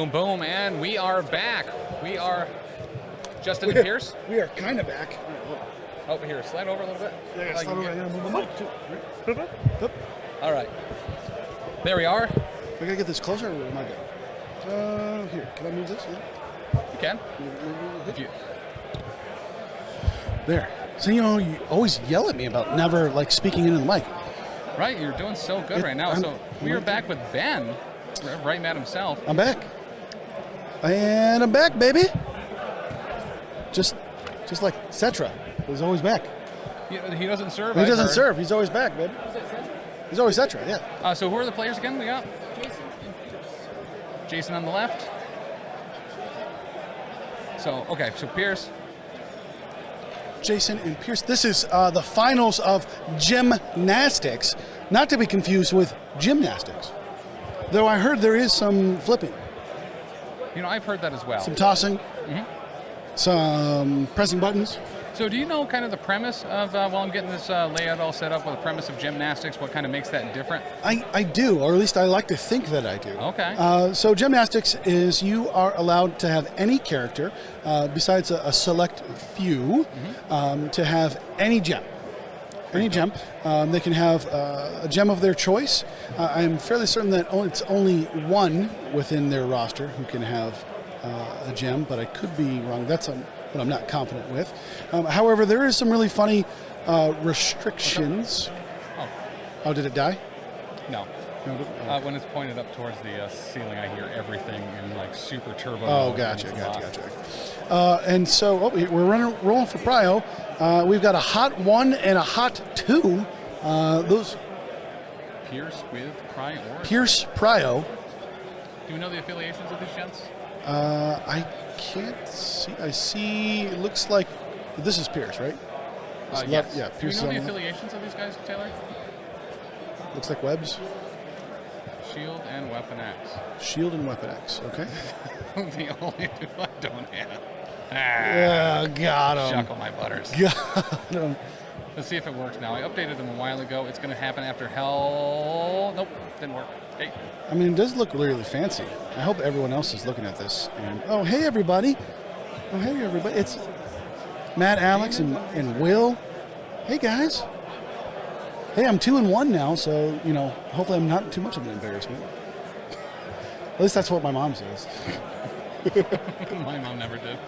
Boom, boom, and we are back. We are Justin and Pierce. We are kind of back. Over here, slide over a little bit. Yeah, slide over. I gotta move the mic too. All right. There we are. I gotta get this closer, or am I good? Here, can I move this? Yeah. You can. If you. There. So you always yell at me about never speaking into the mic. Right, you're doing so good right now. So we are back with Ben, right man himself. I'm back. And I'm back, baby. Just like Cetra. He's always back. He doesn't serve. He doesn't serve. He's always back, baby. He's always Cetra, yeah. So who are the players again we got? Jason on the left. So, okay, so Pierce. Jason and Pierce. This is the finals of Gemnastics, not to be confused with gymnastics. Though I heard there is some flipping. I've heard that as well. Some tossing, some pressing buttons. So do you know kind of the premise of, while I'm getting this layout all set up, with the premise of gymnastics, what kind of makes that different? I do, or at least I like to think that I do. Okay. So gymnastics is you are allowed to have any character, besides a select few, to have any gem. Any gem. They can have a gem of their choice. I'm fairly certain that it's only one within their roster who can have a gem, but I could be wrong. That's what I'm not confident with. However, there is some really funny restrictions. Oh, did it die? No. When it's pointed up towards the ceiling, I hear everything in super turbo. Oh, gotcha. And so we're rolling for Prio. We've got a hot 1 and a hot 2. Those Pierce with Prio. Pierce Prio. Do we know the affiliations of these gents? I can't see. I see. It looks like this is Pierce, right? Yes. Yeah, Pierce. Do we know the affiliations of these guys, Taylor? Looks like webs. Shield and Weapon X. Shield and Weapon X. Okay. The only two I don't have. Yeah, got him. Shuckle my butters. Got him. Let's see if it works now. I updated them a while ago. It's going to happen after hell. Nope, didn't work. Okay. I mean, it does look really, really fancy. I hope everyone else is looking at this. And hey, everybody. Oh, hey, everybody. It's Matt, Alex, and Will. Hey, guys. Hey, I'm 2-1 now, so, hopefully I'm not too much of an embarrassment. At least that's what my mom says. My mom never did.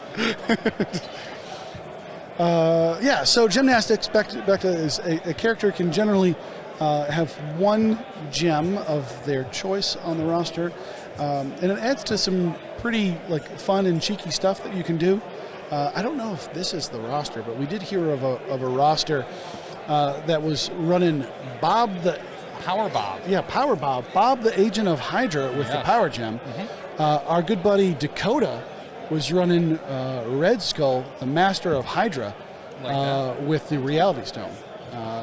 So gymnastics, back to is a character can generally have one gem of their choice on the roster, and it adds to some pretty fun and cheeky stuff that you can do. I don't know if this is the roster, but we did hear of a roster that was running Bob the Power Bob. Yeah, Power Bob. Bob the Agent of Hydra with the Power Gem. Our good buddy Dakota was running Red Skull, the Master of Hydra, with the Reality Stone.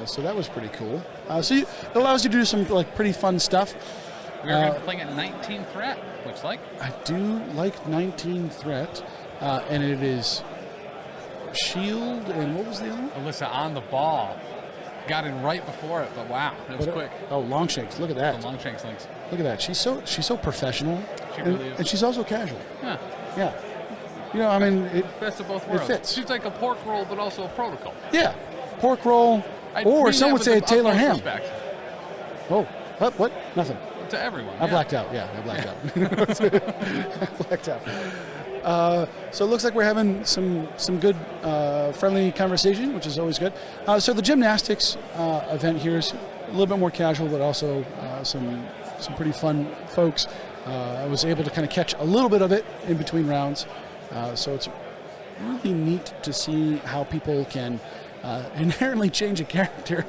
So that was pretty cool. So it allows you to do some pretty fun stuff. We're going to be playing at 19 threat, looks like. I do like 19 threat, and it is Shield, and what was the other one? Alyssa on the ball. Got in right before it, but wow, that was quick. Oh, Longshanks, look at that. The Longshanks links. Look at that. She's so professional. She really is. And she's also casual. Yeah. Yeah. Best of both worlds. It fits. She's like a pork roll, but also a protocol. Yeah. Pork roll, or some would say a Taylor ham. Respect. Oh, what? Nothing. To everyone. I blacked out. Yeah, I blacked out. I blacked out. So it looks like we're having some good friendly conversation, which is always good. So the gymnastics event here is a little bit more casual, but also some pretty fun folks. I was able to kind of catch a little bit of it in between rounds. So it's really neat to see how people can inherently change a character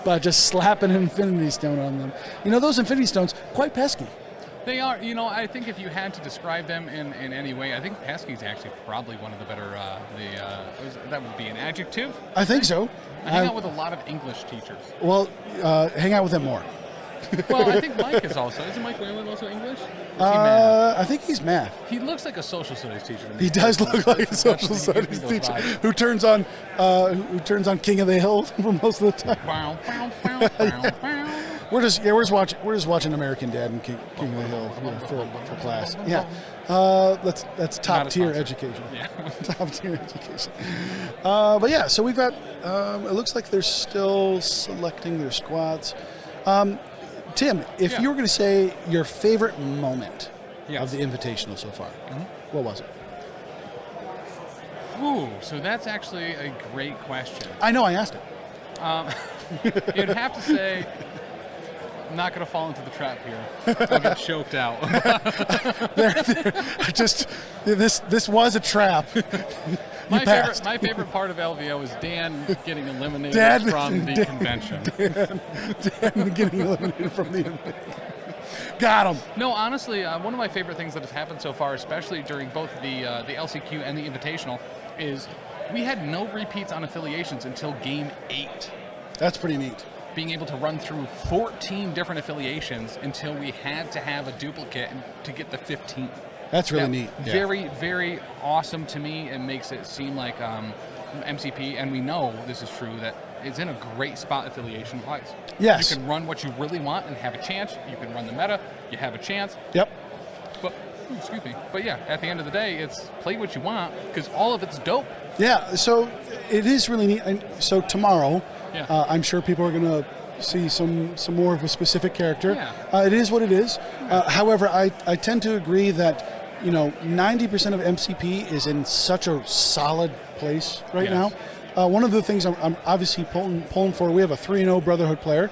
by just slapping an Infinity Stone on them. Those Infinity Stones, quite pesky. They are, I think if you had to describe them in any way, I think pesky is actually probably one of the better, that would be an adjective. I think so. I hang out with a lot of English teachers. Well, hang out with them more. Well, I think Mike is also. Isn't Mike Whalen also English? I think he's math. He looks like a social studies teacher to me. He does look like a social studies teacher who turns on King of the Hill for most of the time. We're just watching American Dad and King of the Hill for class. Yeah, that's top tier education. Yeah. Top tier education. But yeah, so we've got. It looks like they're still selecting their squads. Tim, if you were going to say your favorite moment of the Invitational so far, what was it? Ooh, so that's actually a great question. I know I asked it. You'd have to say, I'm not going to fall into the trap here. I'll get choked out. This was a trap. My favorite part of LVO is Dan getting eliminated from the convention. Dan getting eliminated from the convention. Got him. No, honestly, one of my favorite things that has happened so far, especially during both the LCQ and the Invitational, is we had no repeats on affiliations until Game 8. That's pretty neat. Being able to run through 14 different affiliations until we had to have a duplicate to get the 15th. That's really neat. Yeah. Very, very awesome to me. It makes it seem like MCP, and we know this is true, that it's in a great spot affiliation-wise. Yes. You can run what you really want and have a chance. You can run the meta. You have a chance. Yep. But, excuse me. But yeah, at the end of the day, it's play what you want because all of it's dope. Yeah, so it is really neat. And so tomorrow, I'm sure people are going to see some more of a specific character. Yeah. It is what it is. However, I tend to agree that 90% of MCP is in such a solid place right now. One of the things I'm obviously pulling for, we have a 3-0 Brotherhood player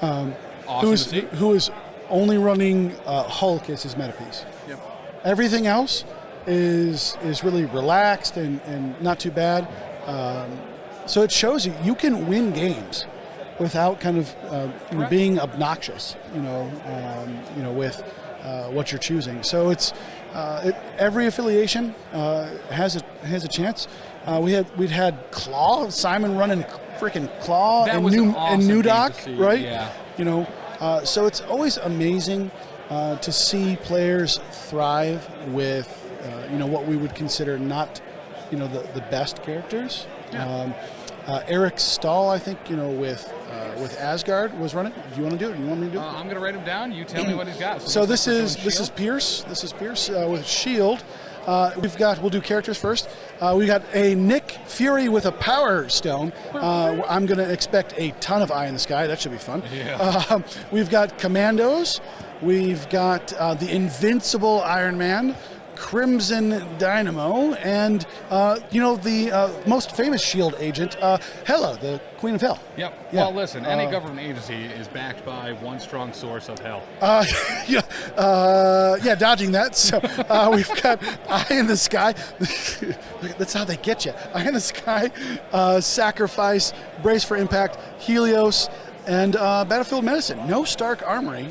Awesome who is only running Hulk as his meta piece. Yep. Everything else is really relaxed and not too bad. So it shows you can win games without kind of being obnoxious, with what you're choosing. So it's every affiliation has a chance. We'd had Claw, Simon running freaking Claw and New Doc, right? Yeah. So it's always amazing to see players thrive with what we would consider not the best characters. Yeah. Eric Stahl, I think, with Asgard was running. Do you want to do it? You want me to do it? I'm going to write him down. You tell me what he's got. So this is Pierce. This is Pierce with Shield. We'll do characters first. We got a Nick Fury with a Power Stone. I'm going to expect a ton of Eye in the Sky. That should be fun. Yeah. We've got Commandos. We've got the Invincible Iron-Man, Crimson Dynamo, and the most famous Shield agent, Hela, the Queen of Hell. Yep. Yeah. Well, listen, any government agency is backed by one strong source of hell. Dodging that. So we've got Eye in the Sky. That's how they get you. Eye in the Sky, Sacrifice, Brace for Impact, Helios, and Battlefield Medicine. No Stark Armory,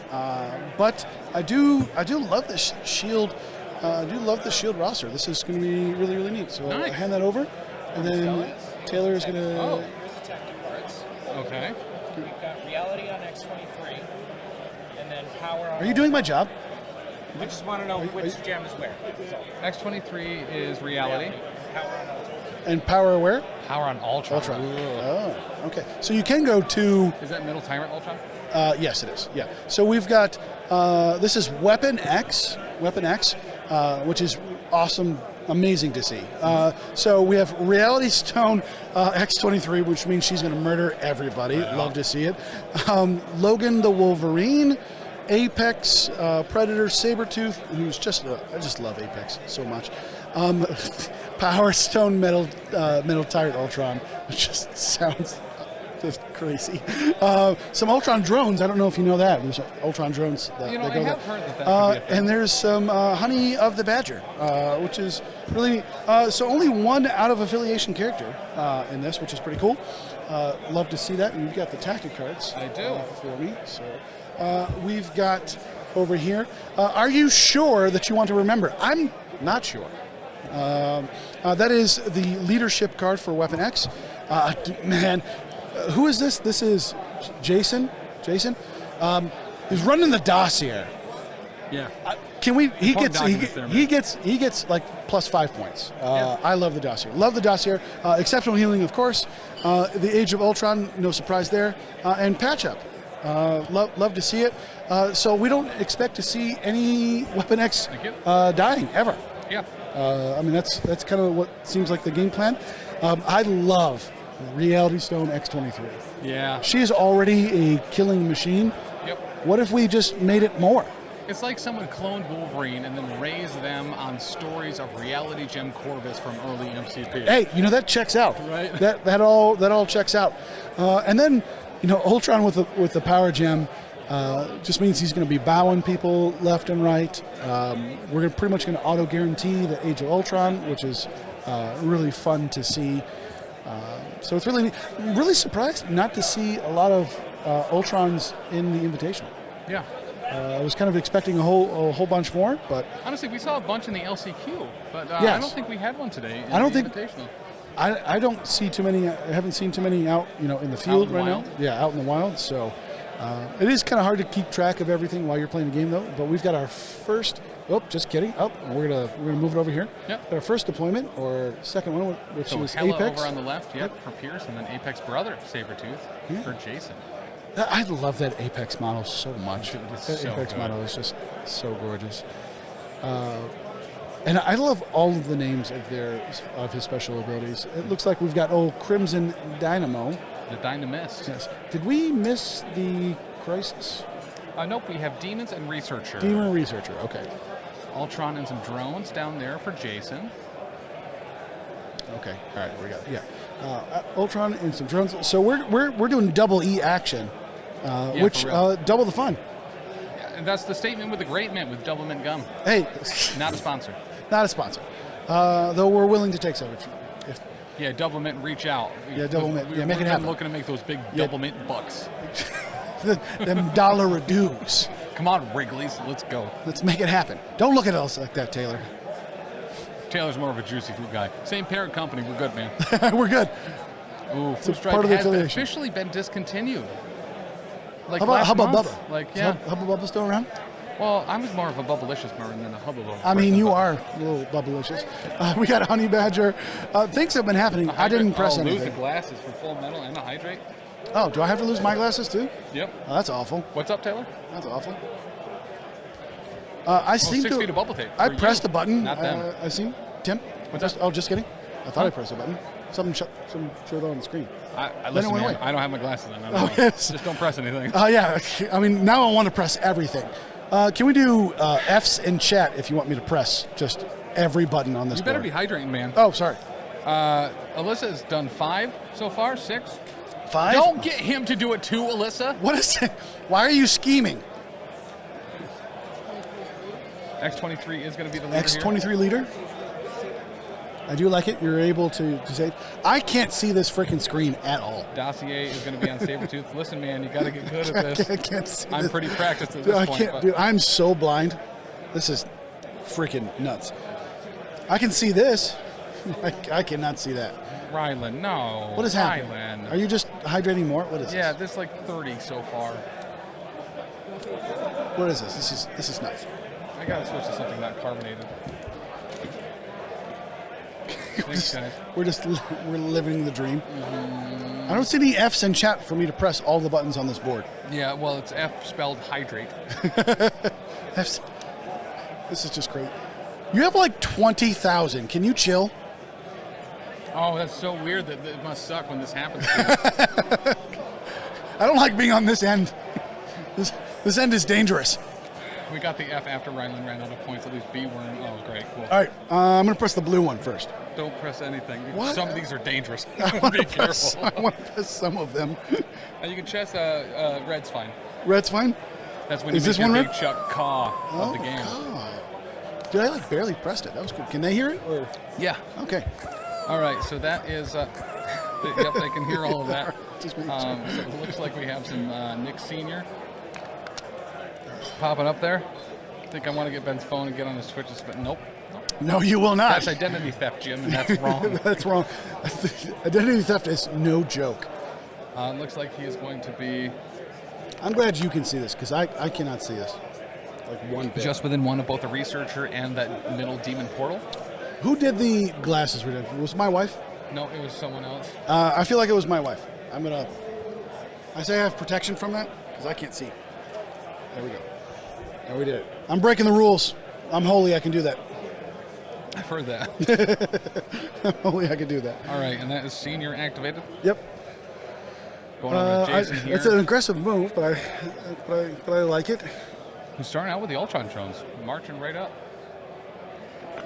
but I do love this Shield. I do love the Shield roster. This is going to be really, really neat. So I'll hand that over, and then Taylor is going to... Oh, here's the tactic cards. Okay. We've got Reality on X-23, and then Power on... Are you doing my job? I just want to know which gem is where. X-23 is Reality. Power on Ultron. And Power where? Power on Ultron. Oh, okay. So you can go to... Is that Middle Tyrant Ultron? Yes, it is. Yeah. So we've got... this is Weapon X, which is awesome, amazing to see. So we have Reality Stone X-23, which means she's going to murder everybody. Wow. Love to see it. Logan the Wolverine, Apex, Predator, Sabertooth, who's I just love Apex so much. Power Stone Metal Tyrant Ultron, which just sounds just crazy. Some Ultron drones. I don't know if you know that. There's Ultron drones. I have heard that could be a thing. And there's some Honey of the Badger, which is really so only one out of affiliation character in this, which is pretty cool. Love to see that. And you've got the tactic cards. I do. For me. So we've got over here. Are you sure that you want to remember? I'm not sure. That is the leadership card for Weapon X. Man. Who is this? This is Jason. He's running the Dossier. Yeah. He gets like plus 5 points. I love the Dossier. Love the Dossier. Exceptional Healing, of course. The Age of Ultron, no surprise there. And Patch Up. Love to see it. So we don't expect to see any Weapon X dying ever. Yeah. I mean, that's kind of what seems like the game plan. I love Reality Stone X-23. Yeah. She's already a killing machine. Yep. What if we just made it more? It's like someone cloned Wolverine and then raised them on stories of Reality Gem Corvus from early MCP. Hey, that checks out. Right. That all checks out. And then, Ultron with the power gem just means he's going to be bowing people left and right. We're pretty much going to auto guarantee the Age of Ultron, which is really fun to see. So it's really surprised not to see a lot of Ultrons in the Invitational. Yeah. I was kind of expecting a whole bunch more, but honestly, we saw a bunch in the LCQ, but yes. I don't think we had one today. I don't think Invitational. I don't see too many. I haven't seen too many out, in the field right now. Yeah, out in the wild. So it is kind of hard to keep track of everything while you're playing the game, though. But we've got our first. Oh, just kidding. Oh, we're gonna move it over here. Yep. Got our first deployment or second one, which was Hela Apex over on the left. Yep, for Pierce, and then Apex brother Sabertooth for Jason. I love that Apex model so much. It's That so Apex good. model is just so gorgeous. And I love all of the names of his special abilities. It looks like we've got old Crimson Dynamo. The Dynamist. Yes. Did we miss the Crisis? Nope, we have Demons and Researcher. Demon Researcher, okay. Ultron and some drones down there for Jason. Okay, all right, we got it. Yeah. Ultron and some drones. So we're doing double E action, which double the fun. Yeah, and that's the statement with the great mint with Double Mint Gum. Hey, Not a sponsor. not a sponsor, though we're willing to take some. If Yeah, Double Mint, reach out. Yeah, Double Mint. Yeah, make it We've happen. been looking to make those big Double Mint bucks. them dollar dues. Come on, Wrigley's, let's go. Let's make it happen. Don't look at us like that, Taylor. Taylor's more of a juicy fruit guy. Same parent company, we're good, man. We're good. Ooh, Food a Strike part of the has affiliation. officially been discontinued. Like How about last Hubba month. Bubba? Like, Is yeah. Hubba Bubba still around? Well, I was more of a Bubblicious Marin than a Hubba Bubba. I mean, person, you but- are a little bubblicious. We got a Honey Badger. Things have been happening. I didn't press lose the anything. glasses for Full Metal and a Hydrate. Oh, do I have to lose my glasses too? Yep. Oh, that's awful. What's up, Taylor? That's awful. I seem 6 to. feet of bubble tape. I for pressed you, the button. Not them. I seem. Tim. What's Just- that? Oh, just kidding. I thought I pressed the button. Something showed on the screen. Listen, it went man, away. I don't have my glasses on. I don't know. yes. Just don't press anything. Yeah. I mean, now I want to press everything. Can we do Fs in chat if you want me to press just every button on this You better board? be hydrating, man. Oh, sorry. Alyssa has done 5 so far, 6. 5? Don't get him to do it too, Alyssa. What is it? Why are you scheming? X-23 is going to be the leader here. X-23 leader. I do like it. You're able to save. I can't see this freaking screen at all. Dossier is going to be on Sabertooth. Listen, man, you got to get good at this. I can't see I'm this. pretty practiced at Dude, this I point. can't, but dude. I'm so blind. This is freaking nuts. I can see this. I cannot see that. Rylan, no. What is happening? Rylan. Are you just hydrating more? What is Yeah, this? there's like 30 so far. What is this? This is nuts. I got to switch to something not carbonated. Thanks, guys. We're living the dream. I don't see any Fs in chat for me to press all the buttons on this board. Yeah, well, it's F spelled hydrate. Fs. This is just great. You have like 20,000. Can you chill? Oh, that's so weird that it must suck when this happens to you. I don't like being on this end. This end is dangerous. We got the F after Rylan ran out of points. At least B were in. Oh, great, cool. All right, I'm going to press the blue one first. Don't press anything. What? Some of these are dangerous. I want Be to press. careful. I want to press some of them. You can chess red's fine. Red's fine. That's when Is you this make your one big red? Chuck caw of the game. God. Dude, I like barely pressed it. That was cool. Can they hear it? Or Yeah. okay. All right, so that is, yep, they can hear all of that. Just making So it looks like we have some Nick Sr. popping up there. I think I want to get Ben's phone and get on his Twitches, but nope. No, you will not. That's identity theft, Jim, and that's wrong. That's wrong. Identity theft is no joke. It looks like he is going to be I'm glad you can see this because I cannot see this. Like one bit. just within one of both the Researcher and that middle Demon Portal. Who did the glasses redemption? Was it my wife? No, it was someone else. I feel like it was my wife. I say I have protection from that. because I can't see. There we go. There we did it. I'm breaking the rules. I'm holy. I can do that. I've heard that. I'm holy. I can do that. All right, and that is senior activated. Yep. Going over to Jason here. It's an aggressive move, but I like it. Who's starting out with the Ultron drones, marching right up.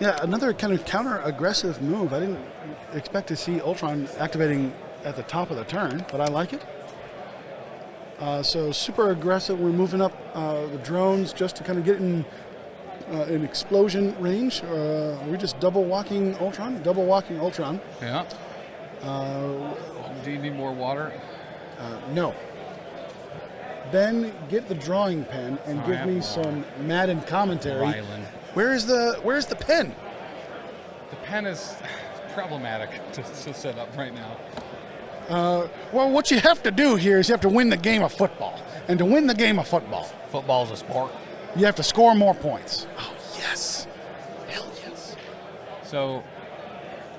Yeah, another kind of counter-aggressive move. I didn't expect to see Ultron activating at the top of the turn, but I like it. So super aggressive. We're moving up the drones just to kind of get in explosion range. We're just double walking Ultron. Yeah. Do you need more water? No. Ben, get the drawing pen and give me some Madden commentary. Rylan. Where's the pen? The pen is problematic to set up right now. Well, what you have to do here is you have to win the game of football. And to win the game of football, Football's a sport. you have to score more points. Oh, yes. Hell yes. So,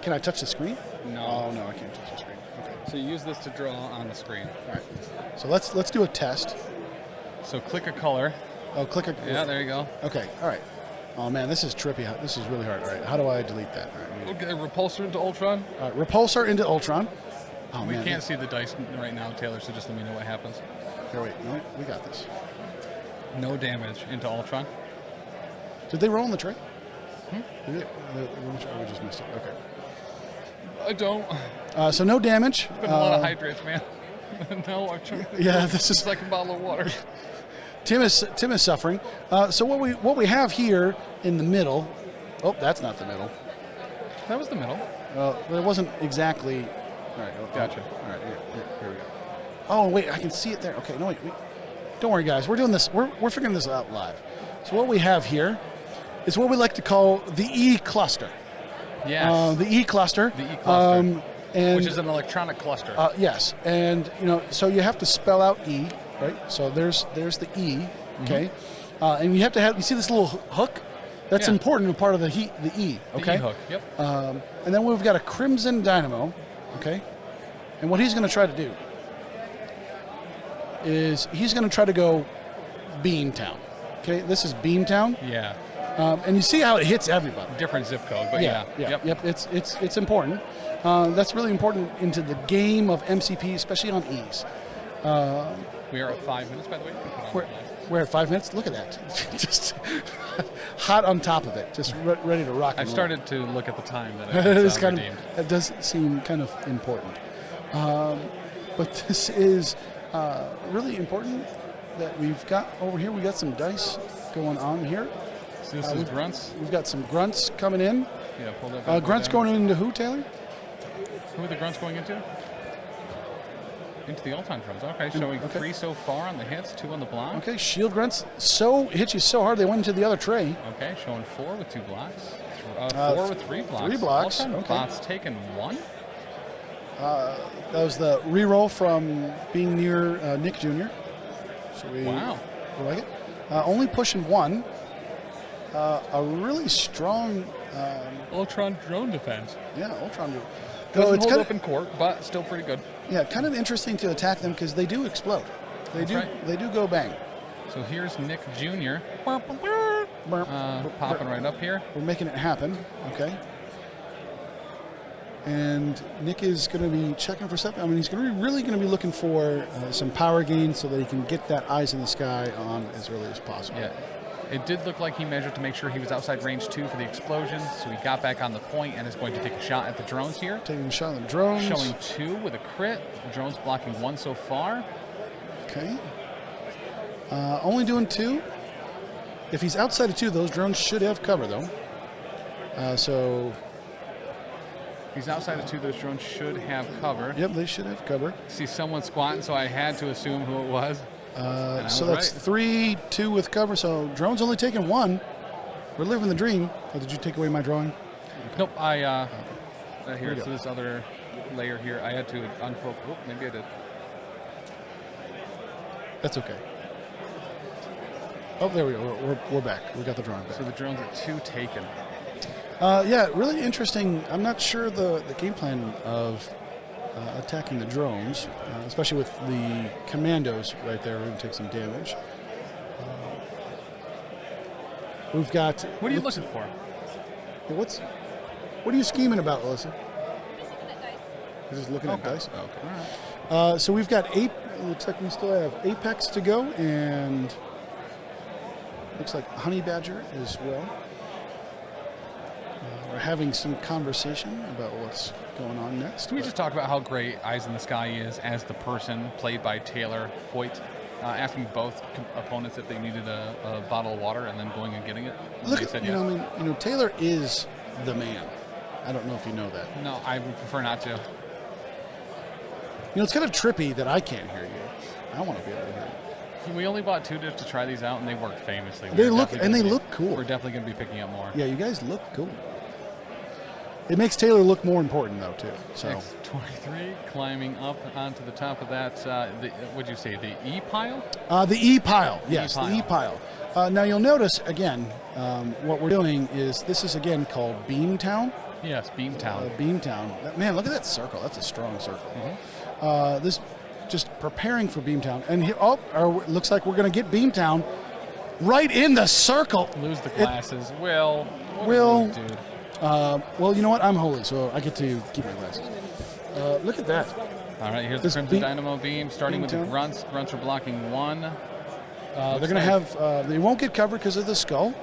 Can I touch the screen? no. Oh, no, I can't touch the screen. Okay. So you use this to draw on the screen. All right. So let's do a test. So click a color. Oh, click a... Yeah, there you go. Okay, all right. Oh, man, this is trippy. This is really hard. All right, how do I delete that? All right, Okay, repulsor into Ultron. repulsor into Ultron. Oh, We man. can't see the dice right now, Taylor, so just let me know what happens. Here, wait. No, we got this. No damage into Ultron. Did they roll in the tray? Did it? We just missed it. Okay. I don't. So no damage. Been a lot of hydrates, man. No, I'm trying. Yeah, this It's is... like a bottle of water. Tim is suffering. So what we have here in the middle... Oh, that's not the middle. That was the middle. But it wasn't exactly... All right. Gotcha. All right, here we go. Oh, wait, I can see it there. Okay, no, wait. Don't worry, guys. We're doing this. We're figuring this out live. So what we have here is what we like to call the E cluster. Yes. The E cluster. The E cluster. And, which is an electronic cluster. yes, and so you have to spell out E, right? So there's the E, okay, and you have to have. You see this little hook? That's Yeah. important part of the E, okay. The E hook. Yep. And then we've got a Crimson Dynamo, okay, and what he's going to try to do is he's going to try to go Beamtown. Okay, this is Beamtown, Yeah. and you see how it hits everybody. Different zip code, but yeah. Yep. It's important. That's really important into the game of MCP, especially on E's. We are at 5 minutes, by the way. You can put on We're, the lights. we're at 5 minutes. Look at that, just hot on top of it, just ready to rock. I've and roll. started to look at the time that It it's is kind redeemed. of, it does seem kind of important, but this is really important that we've got over here. We got some dice going on here. So this is grunts. We've got some grunts coming in. Yeah, pull that back. Grunts down. going into who, Taylor? Who are the grunts going into? Into the Ultron drums. Okay, showing 3 so far on the hits, 2 on the block. Okay, shield grunts hit you so hard they went into the other tray. Okay, showing 4 with 2 blocks. 4 with 3 blocks. 3 blocks, Ultron okay. bots taken 1. That was the reroll from being near Nick Jr. So we like it. Only pushing 1. A really strong. Ultron drone defense. Yeah, Ultron. Doesn't it's hold kind up in court, but still pretty good. yeah, kind of interesting to attack them because they do explode. They do go bang. So here's Nick Jr. Burp, Popping right up here. We're making it happen. Okay. And Nick is going to be checking for stuff. I mean, he's really going to be looking for some power gain so that he can get that eyes in the sky on as early as possible. Yeah. It did look like he measured to make sure he was outside range 2 for the explosion, so he got back on the point and is going to take a shot at the drones here. Taking a shot at the drones. Showing 2 with a crit. Drones blocking 1 so far. Okay. Only doing 2. If he's outside of 2, those drones should have cover, though. So... He's outside of 2, those drones should have cover. Yep, they should have cover. See someone squatting, so I had to assume who it was. So that's 3, 2 with cover. So drone's only taking 1. We're living the dream. Oh, did you take away my drawing? Nope, here, we so go. this other layer here, I had to unfocus. Oh, maybe I did. That's okay. Oh, there we go. We're back. We got the drawing back. So the drones are 2 taken. Yeah, really interesting. I'm not sure the game plan of attacking the drones, especially with the commandos right there. We're going to take some damage. We've got... What are you looking for? What are you scheming about, Alyssa? You're just looking at Okay. dice? Oh, okay. All right. So we've got it looks like we still have Apex to go, and looks like Honey Badger as well. We're having some conversation about what's going on next. Can we just talk about how great Eyes in the Sky is as the person played by Taylor Hoyt, asking both opponents if they needed a bottle of water and then going and getting it? Look They at, said you yes. know, I mean, you know, Taylor is the man. I don't know if you know that. No, I would prefer not to. You know, it's kind of trippy that I can't hear you. I want to be able to hear you. We only bought 2 discs to try these out, and they work famously. They We're look- definitely and gonna they be- look cool. We're definitely going to be picking up more. Yeah, you guys look cool. It makes Taylor look more important, though, too. So X-23 climbing up onto the top of that, what'd you say, the E pile? the E-pile. Yes, the E-pile. E-pile. Now, you'll notice, again, what we're doing is this is, again, called Beamtown. Yes, Beamtown. Beamtown. Man, look at that circle. That's a strong circle. Mm-hmm. This just preparing for Beamtown. And here, looks like we're going to get Beamtown right in the circle. Lose the glasses. Will. What a Will. rude dude. Well, you know what? I'm holy, so I get to keep my glasses. Look at that. All right, here's This the Crimson beam- Dynamo beam, starting with the Beamtown. grunts. Grunts are blocking 1. They're going to have, they won't get covered because of the skull.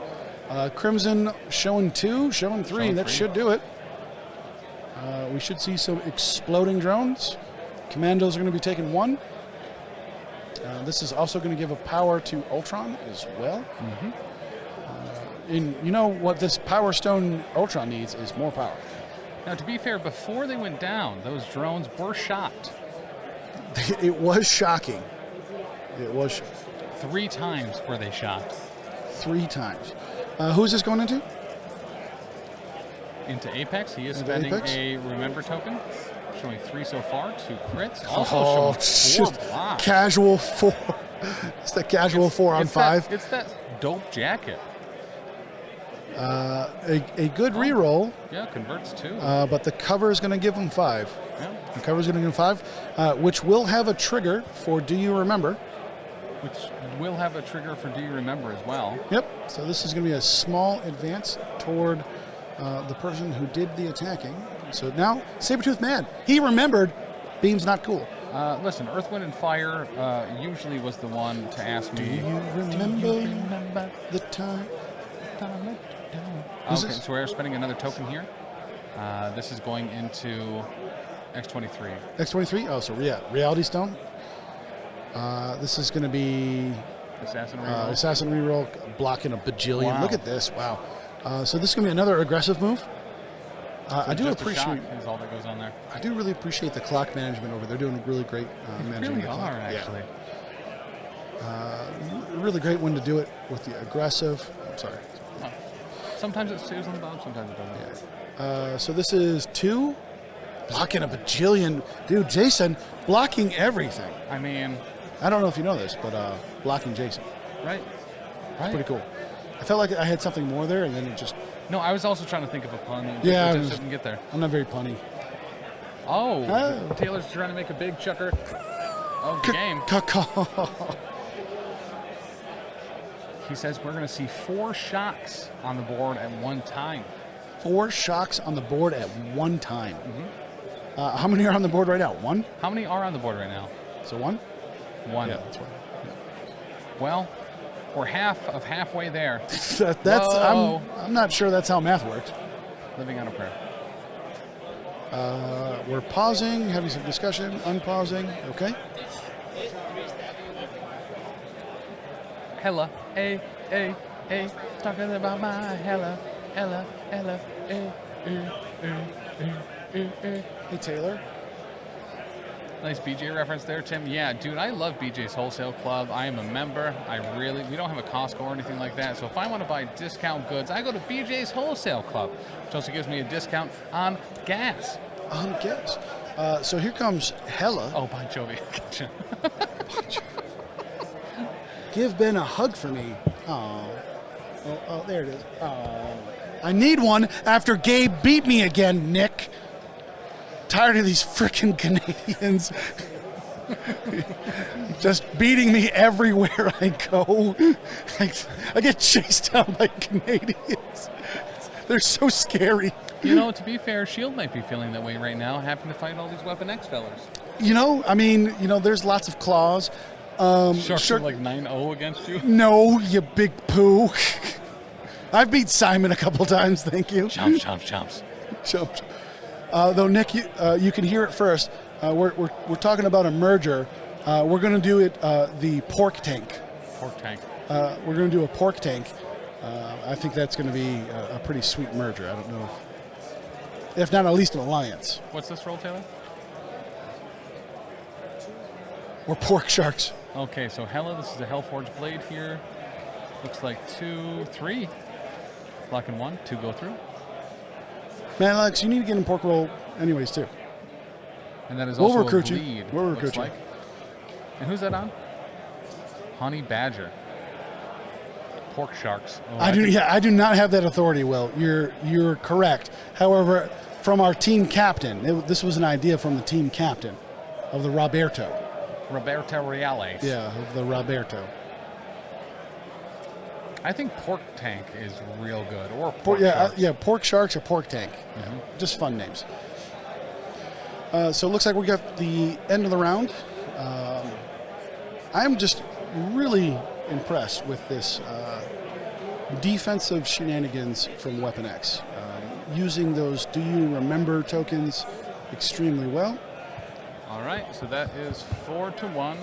Crimson showing 2, showing 3. Showing That 3. should do it. We should see some exploding drones. Commandos are going to be taking 1. This is also going to give a power to Ultron as well. And you know what this Power Stone Ultron needs is more power. Now, to be fair, before they went down, those drones were shot It was shocking. It was 3 times were they shot 3 times. Who's this going into? into Apex. He is Into spending Apex? a Remember token, showing 3 so far, 2 crits. Also Oh, showing 4 just blocks. casual 4. It's the casual 4 on It's 5. It's that dope jacket. A good reroll, Yeah, converts 2. but the cover is going to give him 5. Yeah. The cover is going to give him 5, which will have a trigger for Do You Remember? Which will have a trigger for Do You Remember as well. Yep. So this is going to be a small advance toward the person who did the attacking. So now Sabertooth mad. He remembered Beam's not cool. Listen, Earth, Wind, and Fire usually was the one to ask me. Do you remember the time? Who's Okay, this? so we're spending another token here. This is going into X-23. X-23? Oh, so yeah, Reality Stone. This is going to be Assassin reroll. Assassin reroll, blocking a bajillion. Wow. Look at this. Wow. So this is going to be another aggressive move. I do Just a appreciate. shock is all that goes on there. I do really appreciate the clock management over there. They're doing a really great managing Really the clock. are, actually. Really great one to do it with the aggressive. I'm sorry. Sometimes it stays on the bottom, sometimes it doesn't. So this is 2, blocking a bajillion. Dude, Jason blocking everything. I mean, I don't know if you know this, but blocking Jason. right? Pretty cool. I felt like I had something more there, and then it just. No, I was also trying to think of a pun. Yeah, I I just was- didn't get there. I'm not very punny. Oh, Oh. Taylor's trying to make a big chucker of the game. He says we're going to see 4 shocks on the board at one time. 4 shocks on the board at one time. How many are on the board right now? 1? How many are on the board right now? So 1? 1. Yeah, that's 1. Well, we're halfway there. That's Whoa. I'm not sure that's how math works. Living on a prayer. We're pausing, having some discussion, unpausing. Okay. Hela, talking about my Hela, Hey Taylor. Nice BJ reference there, Tim. Yeah, dude, I love BJ's Wholesale Club. I am a member. We don't have a Costco or anything like that. So if I want to buy discount goods, I go to BJ's Wholesale Club, which also gives me a discount on gas. Yes. So here comes Hela. Oh, Bon Jovi. Gotcha. Give Ben a hug for me. Oh, there it is. Oh, I need one after Gabe beat me again, Nick. tired of these freaking Canadians just beating me everywhere I go. I get chased down by Canadians. They're so scary. You know, to be fair, S.H.I.E.L.D. might be feeling that way right now, having to fight all these Weapon X fellas. You know, I mean, there's lots of claws. Sharks are like 9-0 against you? No, you big poo. I've beat Simon a couple times, thank you. Chomps, chomps, chomps. Chomps. Though, Nick, you can hear it first. We're talking about a merger. We're going to do it the pork tank. Pork tank. We're going to do a pork tank. I think that's going to be a pretty sweet merger. I don't know if not at least an alliance. What's this roll, Taylor? We're pork sharks. Okay, so Hela, this is a Hellforged blade here. Looks like 2, 3. Lock in 1, 2 go through. Man, Alex, you need to get in pork roll anyways, too. And that is We'll also recruit a you. bleed, We'll looks recruit you. like. And who's that on? Honey Badger. Pork sharks. Oh, I do not have that authority, Will. You're correct. However, from our team captain, this was an idea from the team captain of the Roberto. Roberto Reales. Yeah, of the Roberto. I think pork tank is real good. Or pork Sharks. Pork sharks or pork tank. Just fun names. So it looks like we got the end of the round. I'm just really impressed with this defensive shenanigans from Weapon X. Using those Do You Remember tokens extremely well. All right, so that is 4-1.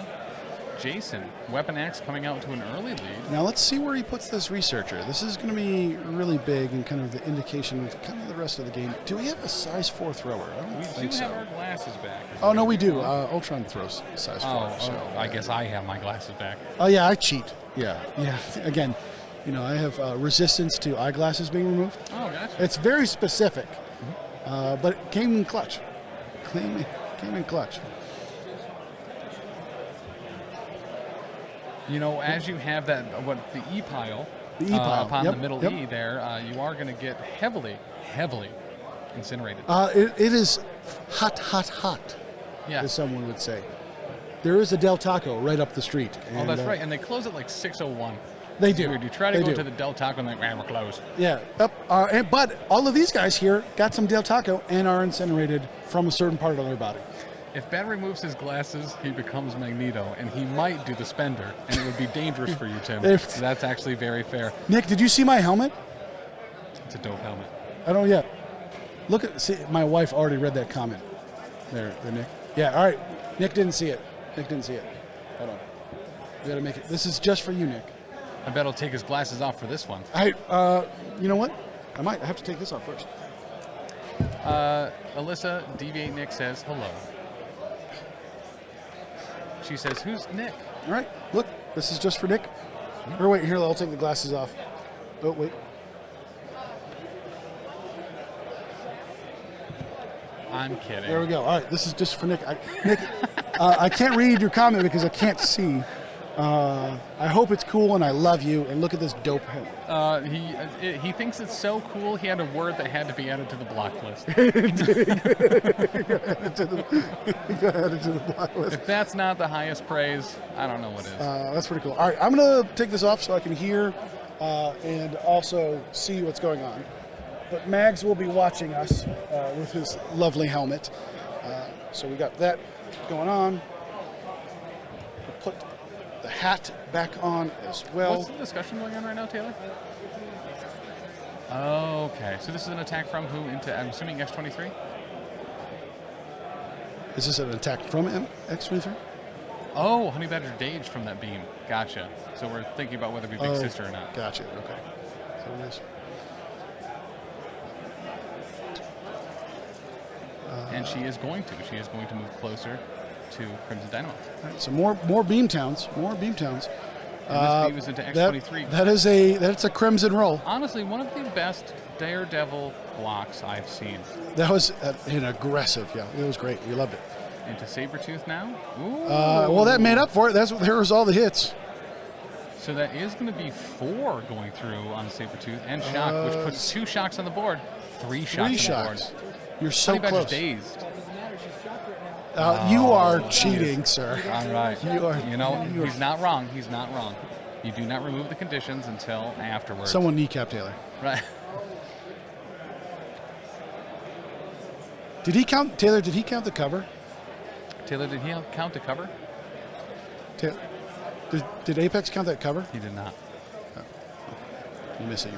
Jason, Weapon X coming out to an early lead. Now let's see where he puts this researcher. This is going to be really big and kind of the indication of kind of the rest of the game. Do we have a size 4 thrower? I don't think We do so. have our glasses back. Oh, no, we do. Ultron throws size 4. So I guess I have my glasses back. Oh, yeah, I cheat. Yeah. Again, I have resistance to eyeglasses being removed. Oh, gotcha. It's very specific, but it came in clutch. Came in clutch. As you have that, the E pile, upon the middle E there, you are going to get heavily incinerated. It is hot, Yeah. as someone would say. There is a Del Taco right up the street. And, that's right. And they close at like 6:01. They do. You try to They go do. to the Del Taco and we're closed. Yeah. Yep. But all of these guys here got some Del Taco and are incinerated from a certain part of their body. If Ben removes his glasses, he becomes Magneto, and he might do the spender, and it would be dangerous for you, Tim. That's actually very fair. Nick, did you see my helmet? It's a dope helmet. I don't yet. See, my wife already read that comment. There, Nick. Yeah, all right. Nick didn't see it. Hold on. We gotta make it. This is just for you, Nick. I bet he'll take his glasses off for this one. You know what? I might have to take this off first. Alyssa, Deviate Nick says hello. She says, who's Nick? All right. Look, this is just for Nick. Or wait, here, I'll take the glasses off. Oh, wait. I'm kidding. There we go. All right, this is just for Nick. Nick, I can't read your comment because I can't see. I hope it's cool and I love you. And look at this dope helmet. He thinks it's so cool. He had a word that had to be added to the block list. Added to the block list. If that's not the highest praise, I don't know what is. That's pretty cool. All right, I'm gonna take this off so I can hear and also see what's going on. But Mags will be watching us with his lovely helmet. So we got that going on. We'll put the hat back on as well. What's the discussion going on right now, Taylor? Okay, so this is an attack from who into, I'm assuming, X-23? Is this an attack from X-23? Oh, Honey Badger Dage from that beam. Gotcha. So we're thinking about whether we Big Sister or not. Gotcha, okay. So it is. And she is going to. She is going to move closer to Crimson Dynamo. All right, so more beam towns. More beam towns. And this beam is into X-23. That's a Crimson roll. Honestly, one of the best Daredevil blocks I've seen. That was an aggressive, yeah. It was great. We loved it. Into Sabertooth now. Ooh. Well, that made up for it. There was all the hits. So that is going to be 4 going through on Sabertooth and Shock, which puts 2 shocks on the board. 3 shocks on the board. You're so Honey Badger's close. dazed. You are cheating, sir. All right. You are. He's not wrong. He's not wrong. You do not remove the conditions until afterwards. Someone kneecap Taylor. Right. Did he count, Taylor, did he count the cover? Taylor, did he count the cover? Did Apex count that cover? He did not. Oh. You miss it.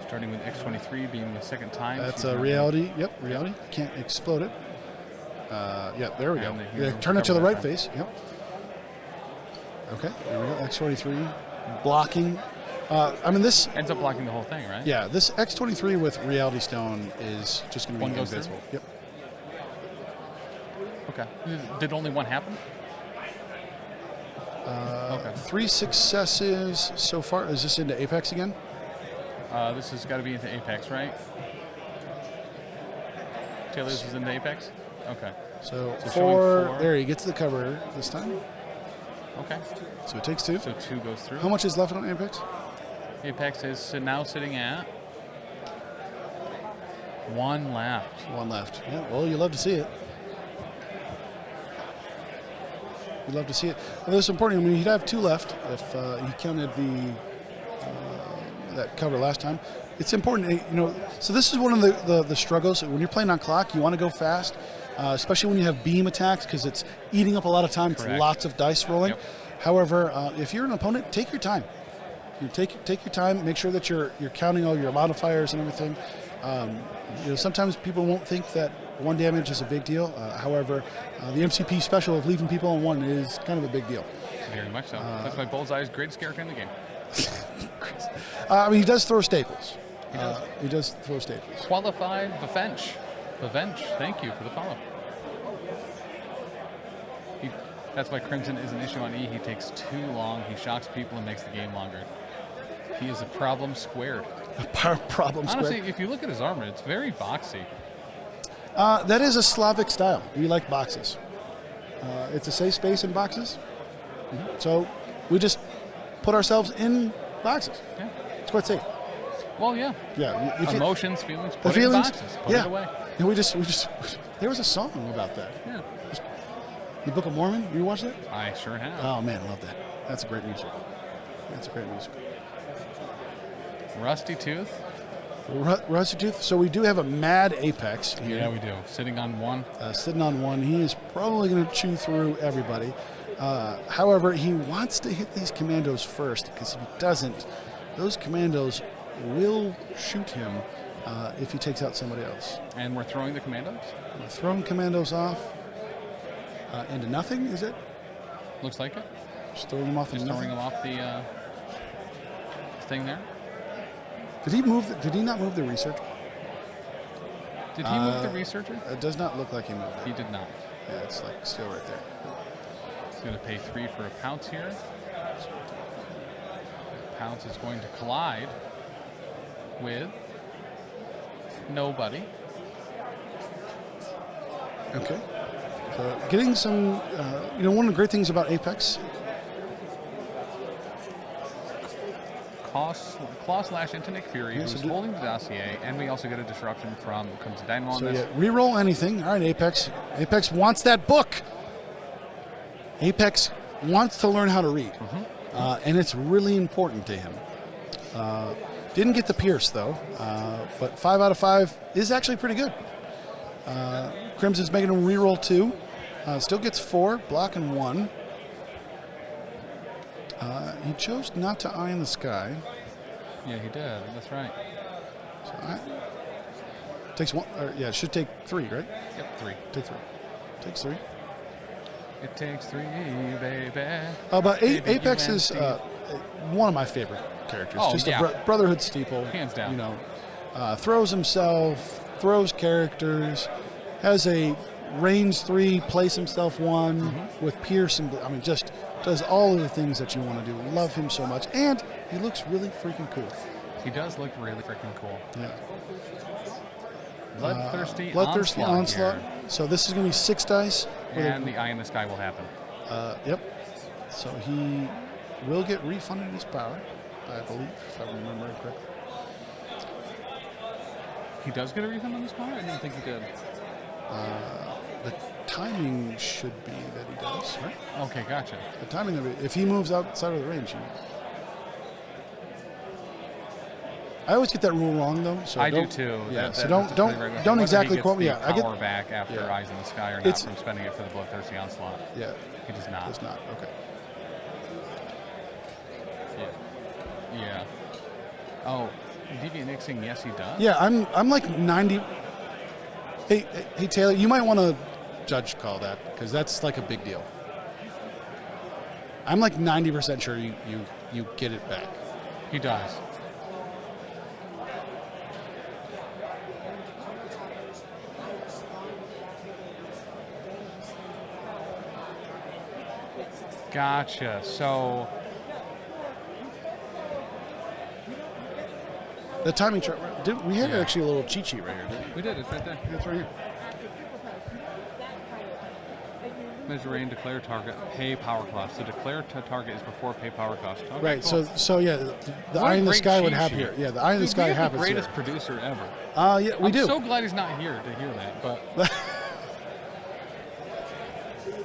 Starting with X-23 being the second time. That's a reality. Yep, reality. Can't explode it. Yep, there we go. Yeah, turn it to the right face. Yep. Okay, there we go. X-23 blocking. This ends up blocking the whole thing, right? Yeah, this X-23 with Reality Stone is just going to be One goes invincible. through? Yep. Okay. Did only one happen? Okay. 3 successes so far. Is this into Apex again? This has got to be into Apex, right? Taylor's is into Apex? Okay. So showing 4. There, he gets the cover this time. Okay. So it takes 2. So 2 goes through. How much is left on Apex? Apex is now sitting at 1 left. 1 left. Yeah, well, you love to see it. You love to see it. Well, that's important. I mean, he'd have 2 left if he counted that cover last time. It's important, so this is one of the struggles. When you're playing on clock, you want to go fast, especially when you have beam attacks because it's eating up a lot of time. Correct. It's lots of dice rolling. Yep. However, if you're an opponent, take your time. You take your time. Make sure that you're counting all your modifiers and everything. Sometimes people won't think that 1 damage is a big deal. However, the MCP special of leaving people on 1 is kind of a big deal. Very much so. That's why Bullseye's greatest character in the game. He does throw staples. He does throw staples. Qualified Vavench. Thank you for the follow. That's why Crimson is an issue on E. He takes too long. He shocks people and makes the game longer. He is a problem squared. Problem squared. Honestly, if you look at his armor, it's very boxy. That is a Slavic style. We like boxes. It's a safe space in boxes. Mm-hmm. So we just put ourselves in boxes. Yeah. It's quite safe. Well, yeah. Yeah. Emotions, feelings, put it in boxes. Put it away. And we just. There was a song about that. Yeah. The Book of Mormon. You watch that? I sure have. Oh man, I love that. That's a great music. Rusty Tooth. Rusty Tooth. So we do have a mad Apex here. Yeah, we do. Sitting on 1. Sitting on 1. He is probably going to chew through everybody. However, he wants to hit these commandos first because if he doesn't, those commandos will shoot him if he takes out somebody else. And we're throwing the commandos? We're throwing commandos off into nothing, is it? Looks like it. Just throwing them off into nothing? Throwing them off the thing there. Did he not move the researcher? Did he move the researcher? It does not look like he moved it. He did not. Yeah, it's like still right there. He's going to pay 3 for a pounce here. Pounce is going to collide with nobody. Okay. So getting some, one of the great things about Apex. Claw slash into Nick Fury, who's holding the Dossier, and we also get a disruption from comes Dynamo on this. Yeah, reroll anything. All right, Apex. Apex wants that book. Apex wants to learn how to read, and it's really important to him. Didn't get the Pierce though, but 5 out of 5 is actually pretty good. Crimson's making him reroll 2. Still gets 4, blocking 1. He chose not to eye in the sky. Yeah, he did. That's right. So takes 1. It should take 3, right? Yep, 3. Take 3. Takes 3. It takes 3, baby. But Apex is one of my favorite characters. Oh, just yeah. a brotherhood staple. Hands down. Throws himself, throws characters, has a range 3, place himself 1 with Pierce, and just does all of the things that you want to do. Love him so much, and he looks really freaking cool. He does look really freaking cool. Yeah. Bloodthirsty onslaught. So this is going to be 6 dice. And the eye in the sky will happen. Yep. So he will get refunded his power, I believe, if I remember correctly. He does get a refund on this power? I didn't think he did. The timing should be that he does, right? Okay, gotcha. The timing of it, if he moves outside of the range. I always get that rule wrong, though. So I do too. Yeah, That- so that's don't pretty regular. don't Whether exactly he quote me. gets Yeah, the I get. power back after yeah. Eyes in the Sky or not It's- from spending it for the Bloodthirsty Onslaught. Yeah, He does not. it's not okay. Yeah. Yeah. Oh, Deviant Nixing, yes, he does. Yeah, I'm like 90. Hey Taylor, you might want to judge call that because that's like a big deal. I'm like 90% sure you get it back. He does. Gotcha. So The timing chart. We had Yeah. actually a little cheat sheet right here. Didn't we? we did. It's right there. It's right here. Measure rain, declare target, pay power cost. So declare target is before pay power cost. Okay, Right. cool. So yeah, the What eye a in the great sky would cheat happen sheet. here. Yeah, the eye in the Dude, sky we have happens the here. greatest producer ever. Yeah, we I'm do. so glad he's not here to hear that. But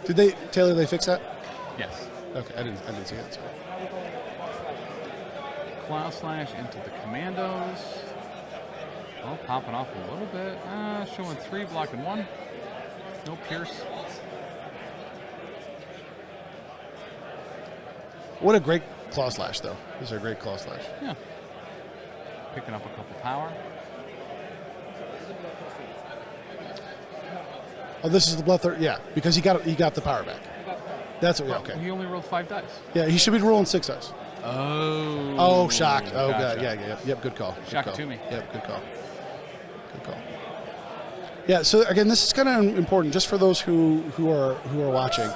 Did Taylor? They fix that? yes, Okay, I didn't see it. Sorry. Cloud Slash into the Commandos. Oh, popping off a little bit. Showing 3, blocking 1. No Pierce. What a great claw slash, though. This is a great claw slash. Yeah. Picking up a couple power. Oh, this is the Bloodthirst. Yeah, because he got the power back. That's what. Yeah, okay. He only rolled 5 dice. Yeah, he should be rolling 6 dice. Oh. Oh, shocked. Oh, gotcha. God. Yeah. Yep. Good call. Good Shock call. it to me. Yep. Good call. Good call. Yeah. So again, this is kind of important just for those who are watching.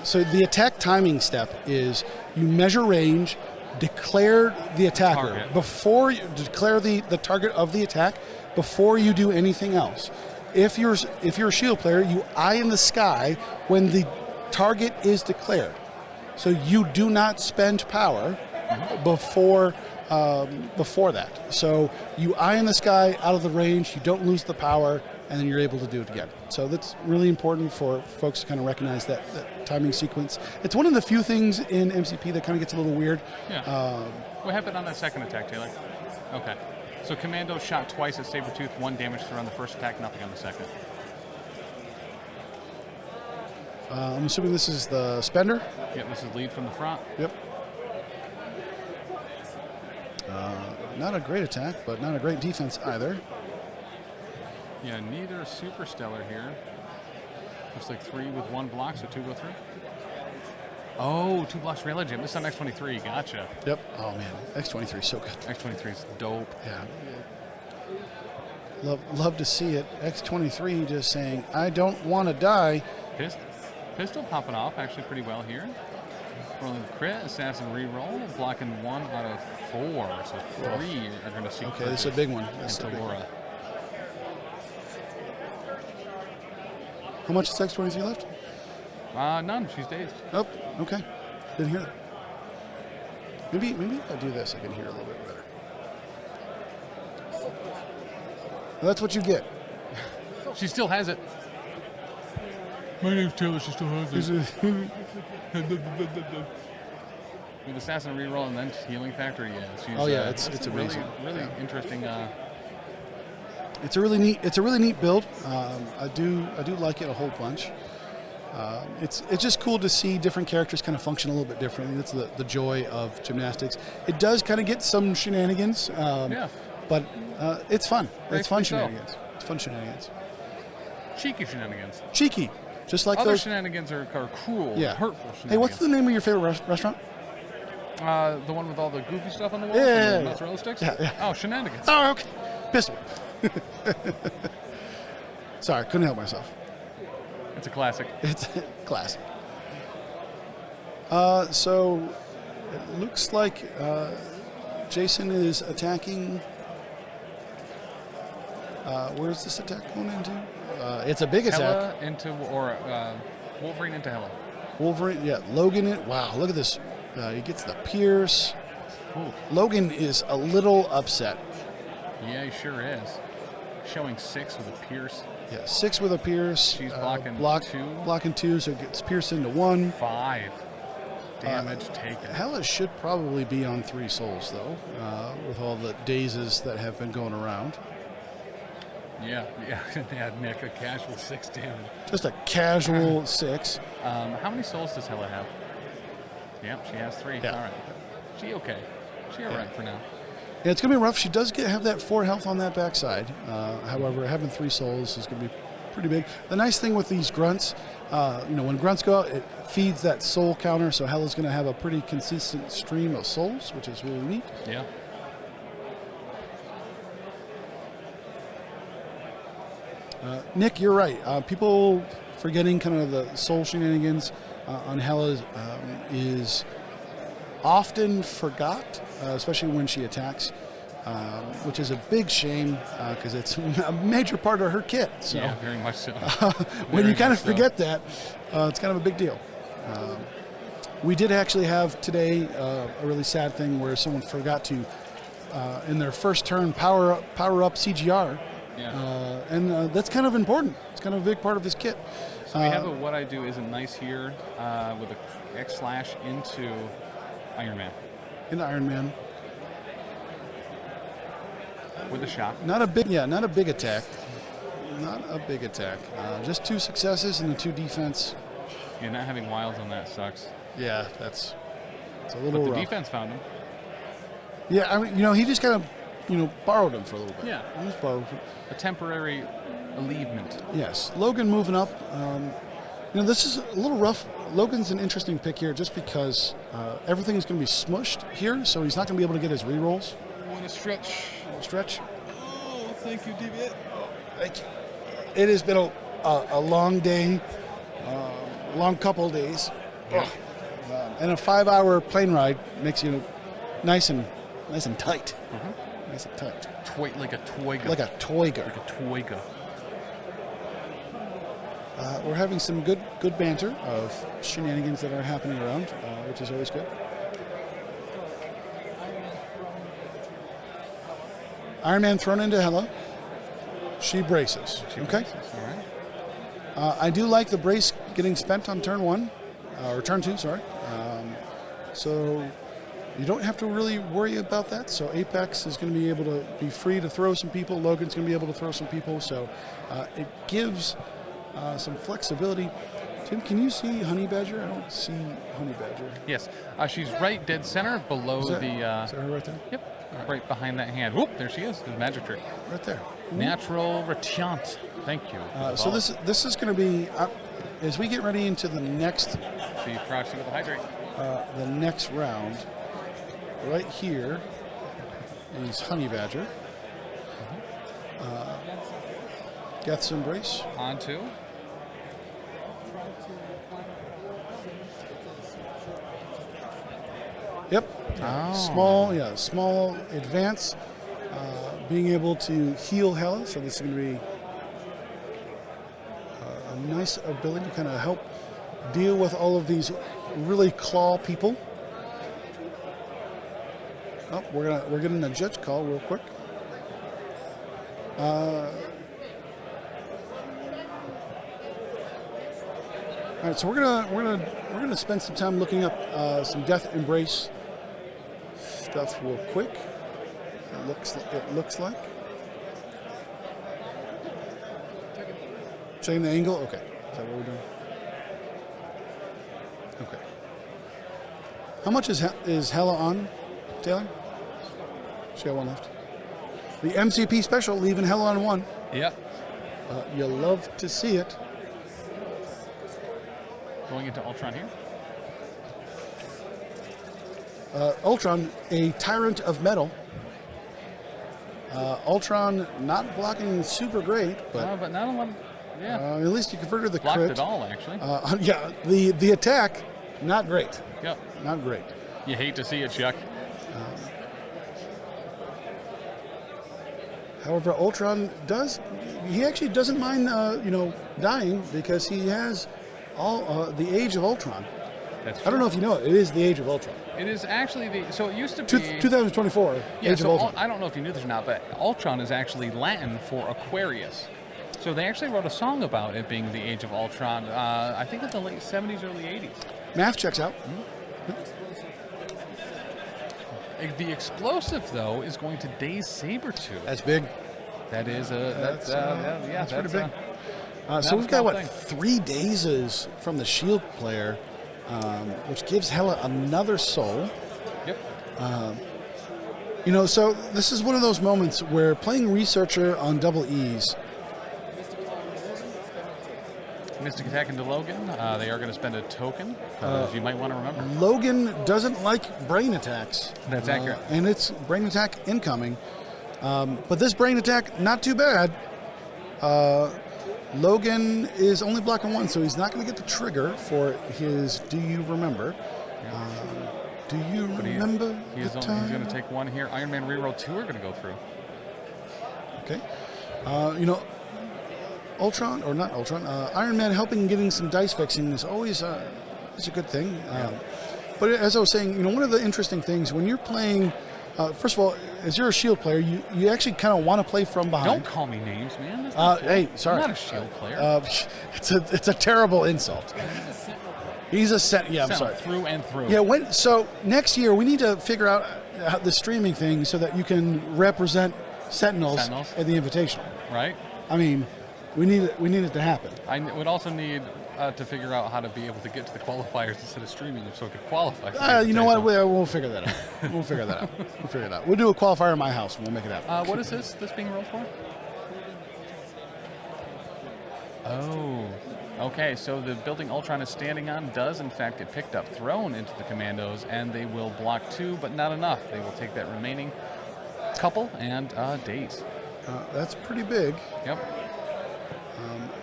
So the attack timing step is you measure range, declare the attacker Target. before you declare the target of the attack before you do anything else. If you're a shield player, you eye in the sky when the target is declared. So you do not spend power before that. So you eye in the sky out of the range, you don't lose the power, and then you're able to do it again. So that's really important for folks to kind of recognize that timing sequence. It's one of the few things in MCP that kind of gets a little weird. Yeah. What happened on that second attack, Taylor? Okay. So Commando shot twice at Sabertooth, 1 damage through on the first attack, nothing on the second. I'm assuming this is the spender. Yep, this is lead from the front. Yep. Not a great attack, but not a great defense either. Yeah, neither super stellar here. Looks like 3 with 1 block, so 2 go through. Oh, 2 blocks for Legend. This on X23. Gotcha. Yep. Oh man, X23 is so good. X23 is dope. Yeah. Love to see it. X23 just saying, I don't want to die. Pistol popping off actually pretty well here. Rolling the crit, assassin reroll, blocking 1 out of 4, so 3 are going to see. Okay, this is a big one. Into Laura. How much is X23 left? None. She's dazed. Oh, okay. Didn't hear that. Maybe if I do this, I can hear a little bit better. Well, that's what you get. She still has it. My name's Taylor. She still has it. With assassin reroll and then healing factor, yeah. She's, Oh, yeah, it's really, amazing. really Yeah. interesting. It's a really neat build. I do like it a whole bunch. It's just cool to see different characters kind of function a little bit differently. That's the joy of Gemnastics. It does kind of get some shenanigans, but it's fun. It's fun Rightfully so. shenanigans. It's fun shenanigans. Cheeky shenanigans. Cheeky, just like Other those. shenanigans are cruel, Yeah. hurtful shenanigans. Hey, what's the name of your favorite restaurant? The one with all the goofy stuff on the wall? Yeah, and the yeah, mozzarella sticks? Yeah. Oh, shenanigans. Oh, okay. Pistol. Sorry, couldn't help myself. It's a classic. It's classic. So it looks like Jason is attacking. Where's this attack going into? It's a big attack. Hela into, or Wolverine into Hela. Wolverine, yeah. Logan, wow, look at this. He gets the pierce. Ooh. Logan is a little upset. Yeah, he sure is. Showing 6 with a pierce. Yeah, 6 with a pierce. She's blocking 2. Blocking 2, so it gets pierced into 1. 5 damage taken. Hela should probably be on 3 souls, though, with all the dazes that have been going around. Yeah, Nick, a casual 6 damage. Just a casual 6. How many souls does Hela have? Yep, she has 3. Yeah. All right. She okay. She all right for now. Yeah, it's going to be rough. She does have that 4 health on that backside. However, having 3 souls is going to be pretty big. The nice thing with these grunts, when grunts go out, it feeds that soul counter, so Hela's going to have a pretty consistent stream of souls, which is really neat. Yeah. Nick, you're right. People forgetting kind of the soul shenanigans on Hela is often forgot, especially when she attacks, which is a big shame because it's a major part of her kit. So, yeah, very much so. When you kind of forget that, it's kind of a big deal. We did actually have today a really sad thing where someone forgot to, in their first turn, power up CGR. Yeah. And that's kind of important. It's kind of a big part of his kit. So we have a what I do isn't nice here with a X slash into Iron-Man. In Iron-Man. With a shock. Not a big attack. Not a big attack. Just 2 successes and the 2 defense. Yeah, not having wilds on that sucks. Yeah, it's a little But the rough. defense found him. Yeah, I mean, he just kind of, borrowed him for a little bit. Yeah. He just borrowed him. A temporary alleviation. Yes, Logan moving up. This is a little rough. Logan's an interesting pick here just because everything is going to be smushed here, so he's not going to be able to get his rerolls. Want to stretch. Stretch. Oh, thank you, David. Thank you. It has been a long day, long couple of days. Yeah. And a 5-hour plane ride makes you nice and tight. Nice and tight. Like a toiga. Like a toiga. Like a toiga. We're having some good banter of shenanigans that are happening around, which is always good. Iron Man thrown into Hela. She braces. Okay. Braces, all right. I do like the brace getting spent on turn 1, or turn 2, sorry. So you don't have to really worry about that. So Apex is going to be able to be free to throw some people. Logan's going to be able to throw some people. So it gives some flexibility. Tim, can you see Honey Badger? I don't see Honey Badger. Yes. She's right dead center below Is that the... her right there? Yep. Right behind that hand. Whoop, there she is. The magic trick. Right there. Natural Retiant. Thank you. So this is going to be, as we get ready into the next... So you crouch with the hydrate. The next round, right here is Honey Badger. Geth's Embrace. On 2. Yep. Oh. Small advance. Being able to heal Hela, so this is going to be a nice ability to kind of help deal with all of these really claw people. Oh, we're getting a judge call real quick. All right, so we're gonna spend some time looking up some Death Embrace stuff real quick. It looks like. Checking the angle. Okay, is that what we're doing? Okay. How much is Hela on, Taylor? She got 1 left. The MCP special, leaving Hela on 1. Yep. You love to see it. Going into Ultron here. Ultron, a Tyrant of metal. Ultron not blocking super great, but not a lot. Yeah. at least you converted the Blocked crit. it all, actually. Yeah, the attack, not great. Yep. Not great. You hate to see it, Chuck. However, Ultron he actually doesn't mind, dying because he has all the age of Ultron. That's I don't know if you know it. It is the Age of Ultron. It is actually so it used to be 2024. Yeah, Age of Ultron. I don't know if you knew this or not, but Ultron is actually Latin for Aquarius. So they actually wrote a song about it being the Age of Ultron. I think in the late 70s, early 80s. Math checks out. The explosive though is going to daze Sabertooth. That's big. That is that's pretty big. Not So a we've got, small what, thing. 3 dazes from the shield player, which gives Hela another soul. Yep. You know, so this is one of those moments where playing Researcher on double E's, Mystic attack into Logan. They are going to spend a token, as you might want to remember. Logan doesn't like brain attacks. That's accurate. And it's brain attack incoming. But this brain attack, not too bad. Logan is only blocking 1, so he's not going to get the trigger for his Do You Remember? Do you remember He's the time? going to take 1 here. Iron Man reroll 2 are going to go through. Okay. You know, Ultron, or not Ultron, Iron Man helping getting some dice fixing is always a good thing. But as I was saying, you know, one of the interesting things when you're playing, first of all, as you're a shield player, you actually kind of want to play from behind. Don't call me names, man. That's not cool. Hey, sorry. I'm not a shield player. It's a terrible insult. He's a yeah, I'm sorry. Through and through. Yeah. So next year we need to figure out the streaming thing so that you can represent Sentinels at the Invitational. Right. I mean, we need it to happen. I would also need to figure out how to be able to get to the qualifiers instead of streaming them so it could qualify. For You know what? We'll figure that out. We'll figure that out. We'll figure it out. We'll do a qualifier in my house and we'll make it happen. What is this being rolled for? Oh. Okay, so the building Ultron is standing on does in fact get picked up, thrown into the commandos, and they will block 2, but not enough. They will take that remaining couple and daze. That's pretty big. Yep.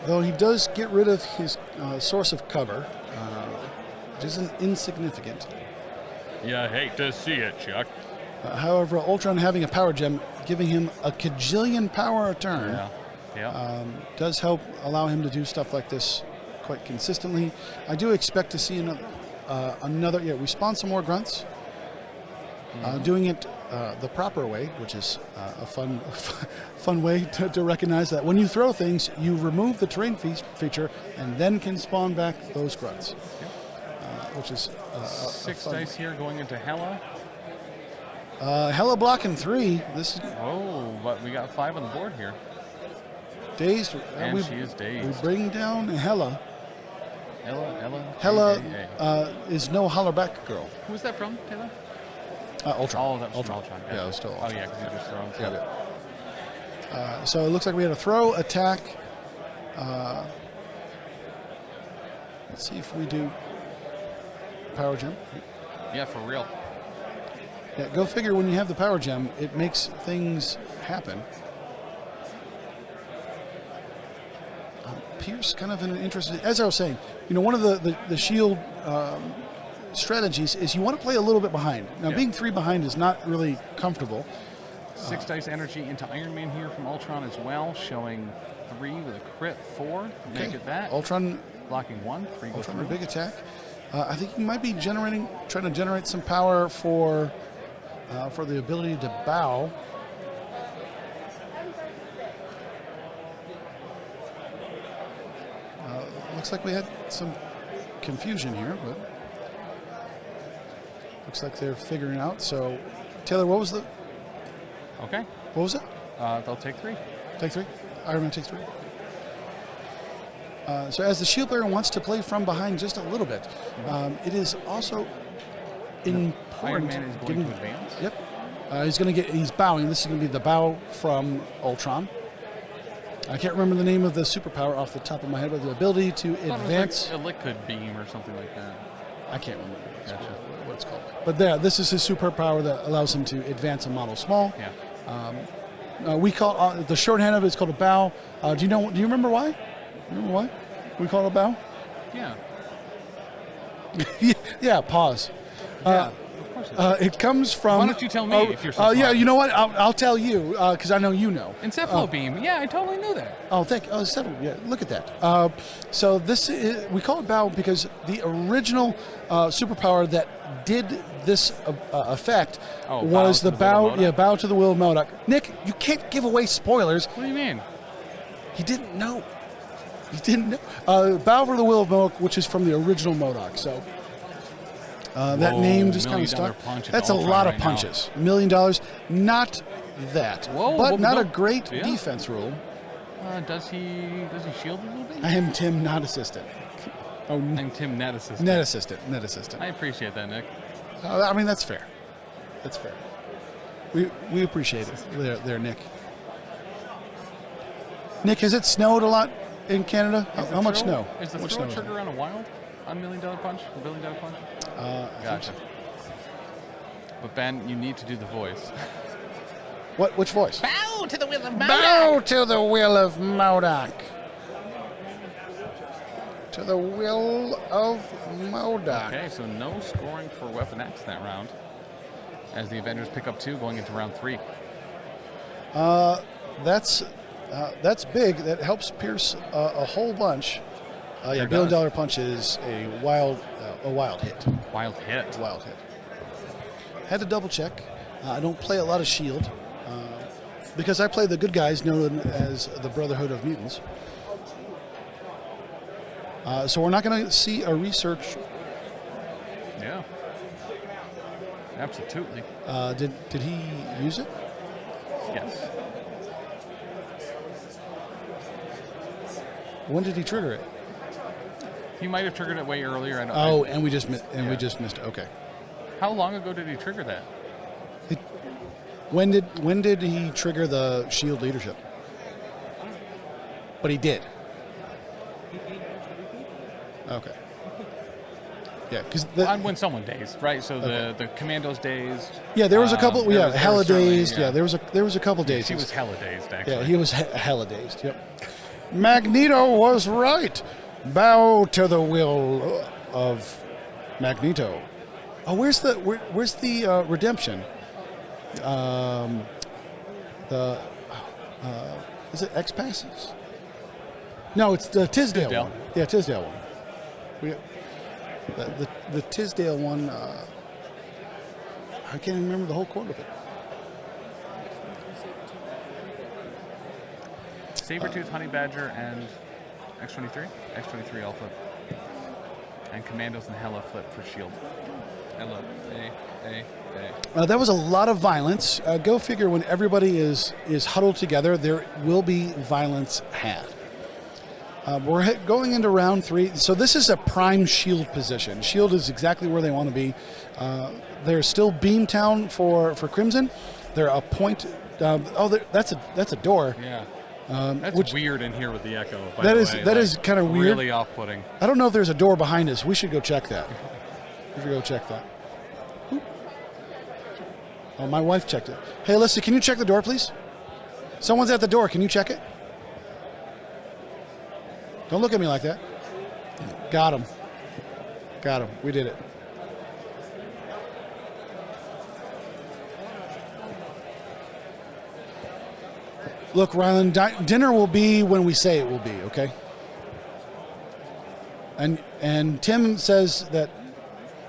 Though he does get rid of his source of cover, which isn't insignificant. You hate to see it, Chuck. However, Ultron having a power gem, giving him a cajillion power a turn, does help allow him to do stuff like this quite consistently. I do expect to see another. Yeah, we spawn some more grunts. Doing it the proper way, which is a fun way to recognize that when you throw things, you remove the terrain feature and then can spawn back those grunts, which is 6 dice here going into Hela. Hela blocking 3. This is but we got 5 on the board here. dazed. And she is dazed. We bring down Hela. Hela is no holler back girl. Who was that from, Taylor? Ultron. Oh, that was from Ultron. Yeah, it was still Ultron. Oh, yeah, because you just thrown. Yeah. So it looks like we had a throw, attack. Let's see if we do power gem. Yeah, for real. Yeah, go figure. When you have the power gem, it makes things happen. Pierce kind of in an interesting. As I was saying, you know, one of the shield strategies is you want to play a little bit behind. Now, being 3 behind is not really comfortable. 6 dice energy into Iron Man here from Ultron as well, showing 3 with a crit 4. Make it that. Ultron blocking 1, 3 goes Ultron, through. a big attack. I think he might be trying to generate some power for the ability to bow. Looks like we had some confusion here, but looks like they're figuring out. So, Taylor, what was the? Okay. What was it? They'll take 3. Take 3. Iron Man takes 3. So as the shield player wants to play from behind just a little bit, it is also important. Iron Man is going to advance. Yep. He's bowing. This is going to be the bow from Ultron. I can't remember the name of the superpower off the top of my head, but the ability to advance. It was like a liquid beam or something like that. I can't remember what it's called. But this is his superpower that allows him to advance a model small. Yeah. We call the shorthand of it is called a bow. Do you remember why? Remember why we call it a bow? Yeah. Yeah. Pause. Yeah, of course it is. It comes from... Why don't you tell me if you're so Yeah, smart? you know what? I'll tell you, because I know you know. Encephalo beam. Yeah, I totally knew that. Oh, thank you. Oh, seven. Yeah, look at that. So this is, we call it bow because the original superpower that did this effect was the bow. Yeah, bow to the will of MODOK. Nick, you can't give away spoilers. What do you mean? He didn't know. He didn't know. Bow for the will of MODOK, which is from the original MODOK. So that name just kind of stuck. That's a lot of punches. $1 million. Not that. Whoa, but not no. a great Yeah. defense rule. Does he shield a little bit? I am Tim, not assistant. Oh, I'm Tim, net assistant. net assistant. Net assistant. I appreciate that, Nick. I mean, that's fair. That's fair. We appreciate it there, Nick. Nick, has it snowed a lot in Canada? How much snow? Is the How much throw snow is trigger on a wild? On $1 million punch? A $1 billion punch? I think Gotcha. so. But Ben, you need to do the voice. Which voice? Bow to the will of Bow to the will of MODOK. To the will of MODOK. Okay, so no scoring for Weapon X that round. As the Avengers pick up 2 going into round 3. That's big. That helps Pierce a whole bunch. Yeah, Sure $1 billion does. punch is a wild hit. Wild hit. Wild hit. Had to double check. I don't play a lot of Shield because I play the good guys known as the Brotherhood of Mutants. So we're not going to see a research. Yeah. Absolutely. Did he use it? Yes. When did he trigger it? He might have triggered it way earlier. And we just missed it. Okay. How long ago did he trigger that? When did he trigger the Shield leadership? But he did. Okay. Yeah, because When someone dazed, right? So the Commando's dazed. yeah, there was a couple. there Yeah, was- there Hela was certainly- dazed. Yeah, there was a couple days. He was hella dazed, actually. Yeah, he was hella dazed. Yep. Magneto was right. Bow to the will of Magneto. Oh, where's the redemption? Is it X passes? No, it's the Tisdale Tisdale. one. Yeah, Tisdale one. The Tisdale one. I can't even remember the whole quote of it. Sabertooth, Honey Badger, and X-23? X-23 all flip. And Commandos and Hela flip for Shield. Hela, That was a lot of violence. Go figure, when everybody is huddled together, there will be violence had. We're going into round 3. So this is a prime Shield position. Shield is exactly where they want to be. They're still Beamtown for Crimson. They're a point. That's a door. Yeah. That's weird in here with the echo. That is kind of weird. Really off-putting. I don't know if there's a door behind us. We should go check that. Oh, my wife checked it. Hey, Alyssa, can you check the door, please? Someone's at the door. Can you check it? Don't look at me like that. Got him. We did it. Look, Rylan, dinner will be when we say it will be, okay? And Tim says that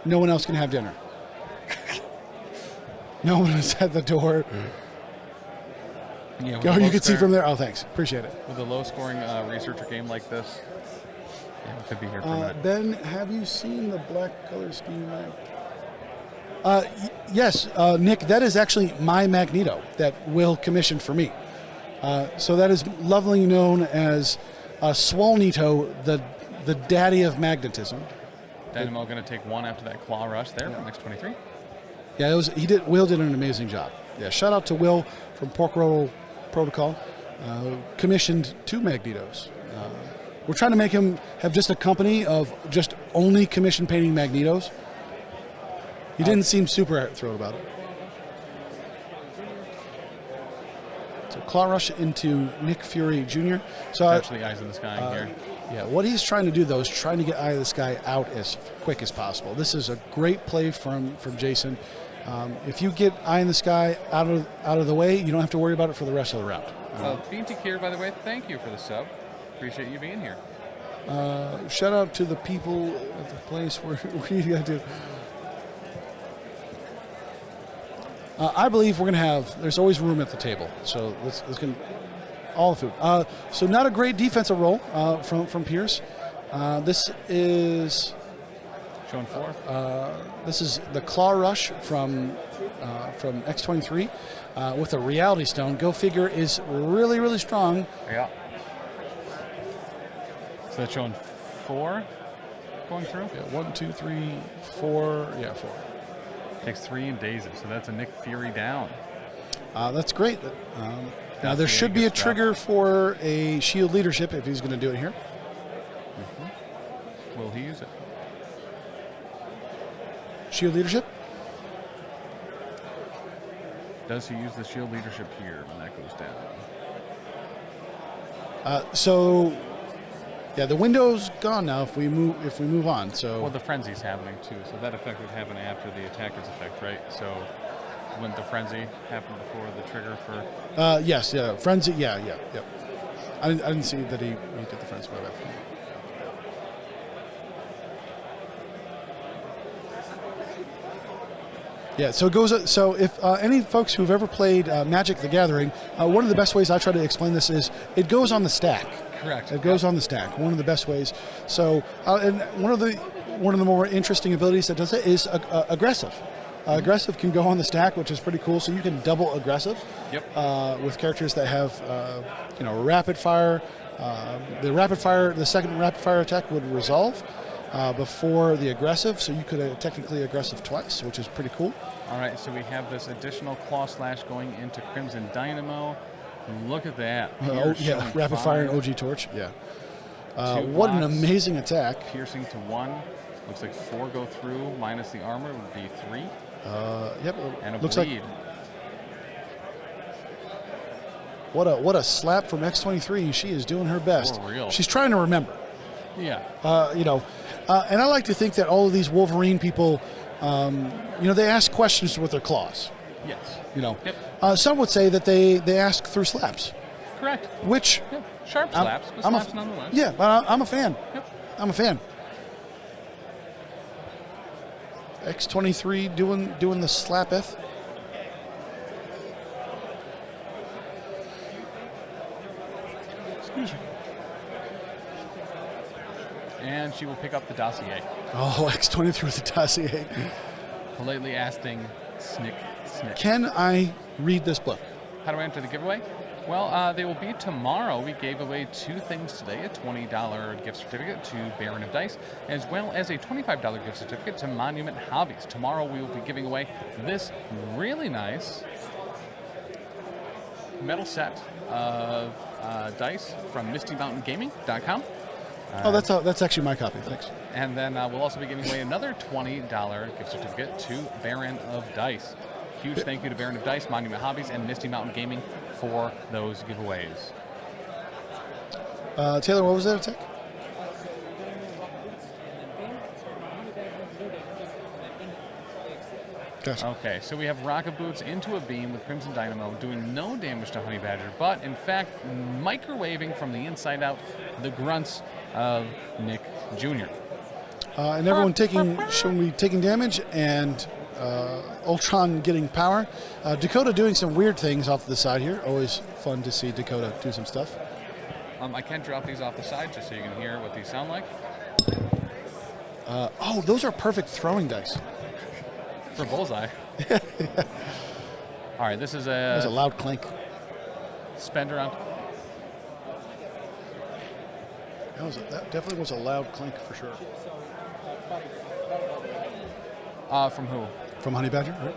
no one else can have dinner. No one is at the door. Yeah, Oh, you can see from there. Oh, thanks. Appreciate it. With a low-scoring researcher game like this, yeah, we could be here for a minute. Ben, have you seen the black color scheme map? Yes, Nick, that is actually my Magneto that Will commissioned for me. So that is lovingly known as Swolnito, the daddy of magnetism. Dynamo going to take 1 after that claw rush there from X-23. Yeah, Will did an amazing job. Yeah, shout out to Will from Pork Roll Protocol. Commissioned 2 Magnetos. We're trying to make him have just a company of just only commission painting Magnetos. He didn't seem super thrilled about it. So Claw Rush into Nick Fury Jr. So Actually, eyes in the sky here. yeah, what he's trying to do though is trying to get Eye of the Sky out as quick as possible. This is a great play from Jason. If you get Eye in the Sky out of the way, you don't have to worry about it for the rest of the round. Bean Takir, by the way, thank you for the sub. Appreciate you being here. Shout out to the people at the place where you got to. I believe we're going to have. There's always room at the table, so let's get all the food. So not a great defensive roll from Pierce. This is Showing 4. this is the Claw Rush from X-23 with a Reality Stone. Go figure is really, really strong. Yeah. So that's showing 4 going through? Yeah, 1, 2, 3, 4. Yeah, 4. Takes 3 and dazes, so that's a Nick Fury down. That's great. Now there should be a trigger for a shield leadership if he's going to do it here. Will he use it? Shield leadership. Does he use the shield leadership here when that goes down? So, yeah, the window's gone now. If we move on, so Well, the frenzy's happening too, so that effect would happen after the attacker's effect, right? So, wouldn't the frenzy happen before the trigger for? yes, yeah, frenzy, yeah. I didn't see that he did the frenzy. My bad. Yeah, so it goes. So if any folks who've ever played Magic: The Gathering, one of the best ways I try to explain this is it goes on the stack. Correct. It goes on the stack. One of the best ways. So, and one of the more interesting abilities that does it is aggressive. Aggressive can go on the stack, which is pretty cool. So you can double aggressive. Yep. With characters that have rapid fire. The second rapid fire attack would resolve before the aggressive, so you could technically aggressive twice, which is pretty cool. All right, so we have this additional claw slash going into Crimson Dynamo. Look at that. Oh, yeah, Showing rapid fire 5, and OG Torch. Yeah. 2 What an blocks, amazing attack. Piercing to 1. Looks like 4 go through, minus the armor would be 3. Yep. And a looks bleed. Like what a slap from X-23. She is doing her best. For real. She's trying to remember. Yeah. And I like to think that all of these Wolverine people, they ask questions with their claws. Yes. Yep. Some would say that they ask through slaps, Correct. which Yep. Sharp slaps, but I'm slaps nonetheless. yeah, but I'm a fan. Yep. I'm a fan. X-23 doing the slapeth. Excuse me. And she will pick up the dossier. Oh, X-23 with the dossier. Politely asking, snick. Can I read this book? How do I enter the giveaway? Well, they will be tomorrow. We gave away 2 things today, a $20 gift certificate to Baron of Dice, as well as a $25 gift certificate to Monument Hobbies. Tomorrow we will be giving away this really nice metal set of dice from MistyMountainGaming.com. That's actually my copy. Thanks. And then we'll also be giving away another $20 gift certificate to Baron of Dice. Huge thank you to Baron of Dice, Monument Hobbies, and Misty Mountain Gaming for those giveaways. Taylor, what was that attack? Gotcha. Okay, so we have Rocket Boots into a beam with Crimson Dynamo, doing no damage to Honey Badger, but in fact microwaving from the inside out the grunts of Nick Jr. And everyone taking damage, and Ultron getting power. Dakota doing some weird things off to the side here. Always fun to see Dakota do some stuff. I can drop these off the side just so you can hear what these sound like. Those are perfect throwing dice. For bullseye. All right, this is There's a loud clink. spend around. That definitely was a loud clink for sure. From who? From Honey Badger, right?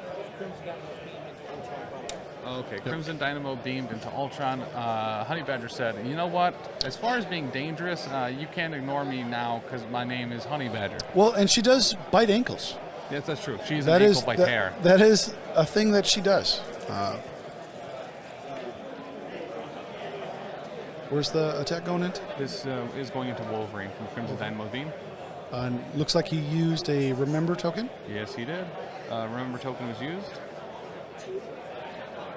Okay, Crimson Dynamo beamed into Ultron. Honey Badger said, you know what? As far as being dangerous, you can't ignore me now because my name is Honey Badger. Well, and she does bite ankles. Yes, that's true. She's an ankle bite hair. That is a thing that she does. Where's the attack going into? This is going into Wolverine from Crimson Dynamo Beam. Looks like he used a Remember token. Yes, he did. Remember token was used.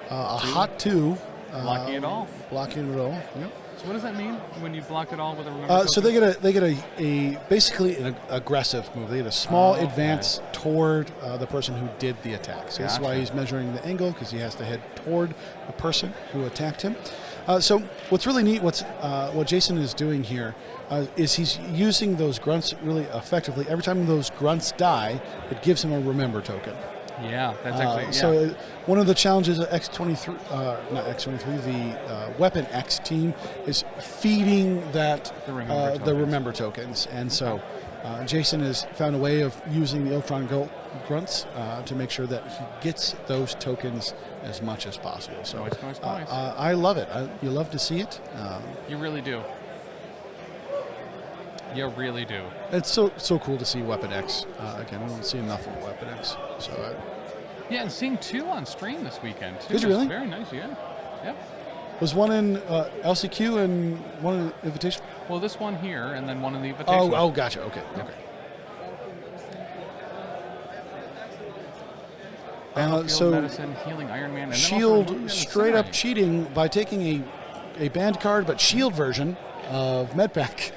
A hot 2. Blocking it all. Blocking it all. Yep. So what does that mean when you block it all with a Remember token? So they get a basically an aggressive move. They get a small advance toward the person who did the attack. So that's why he's measuring the angle, because he has to head toward the person who attacked him. So what's really neat, what Jason is doing here, is he's using those grunts really effectively. Every time those grunts die, it gives him a Remember token. Yeah, that's actually. So one of the challenges of not X-23, the Weapon X team is feeding that the Remember tokens, and so Jason has found a way of using the Ultron grunts to make sure that he gets those tokens as much as possible. So nice. I love it. You love to see it. You really do. You really do. It's so cool to see Weapon X again. We don't see enough of Weapon X. So yeah, and seeing 2 on stream this weekend too. Did you really? Very nice. Yeah. Yep. Was one in LCQ and one in the Invitation? Well, this one here, and then one in the Invitation. Oh, gotcha. Okay. So medicine, healing Iron-Man, and Shield straight up cheating by taking a banned card but Shield version of Medpack.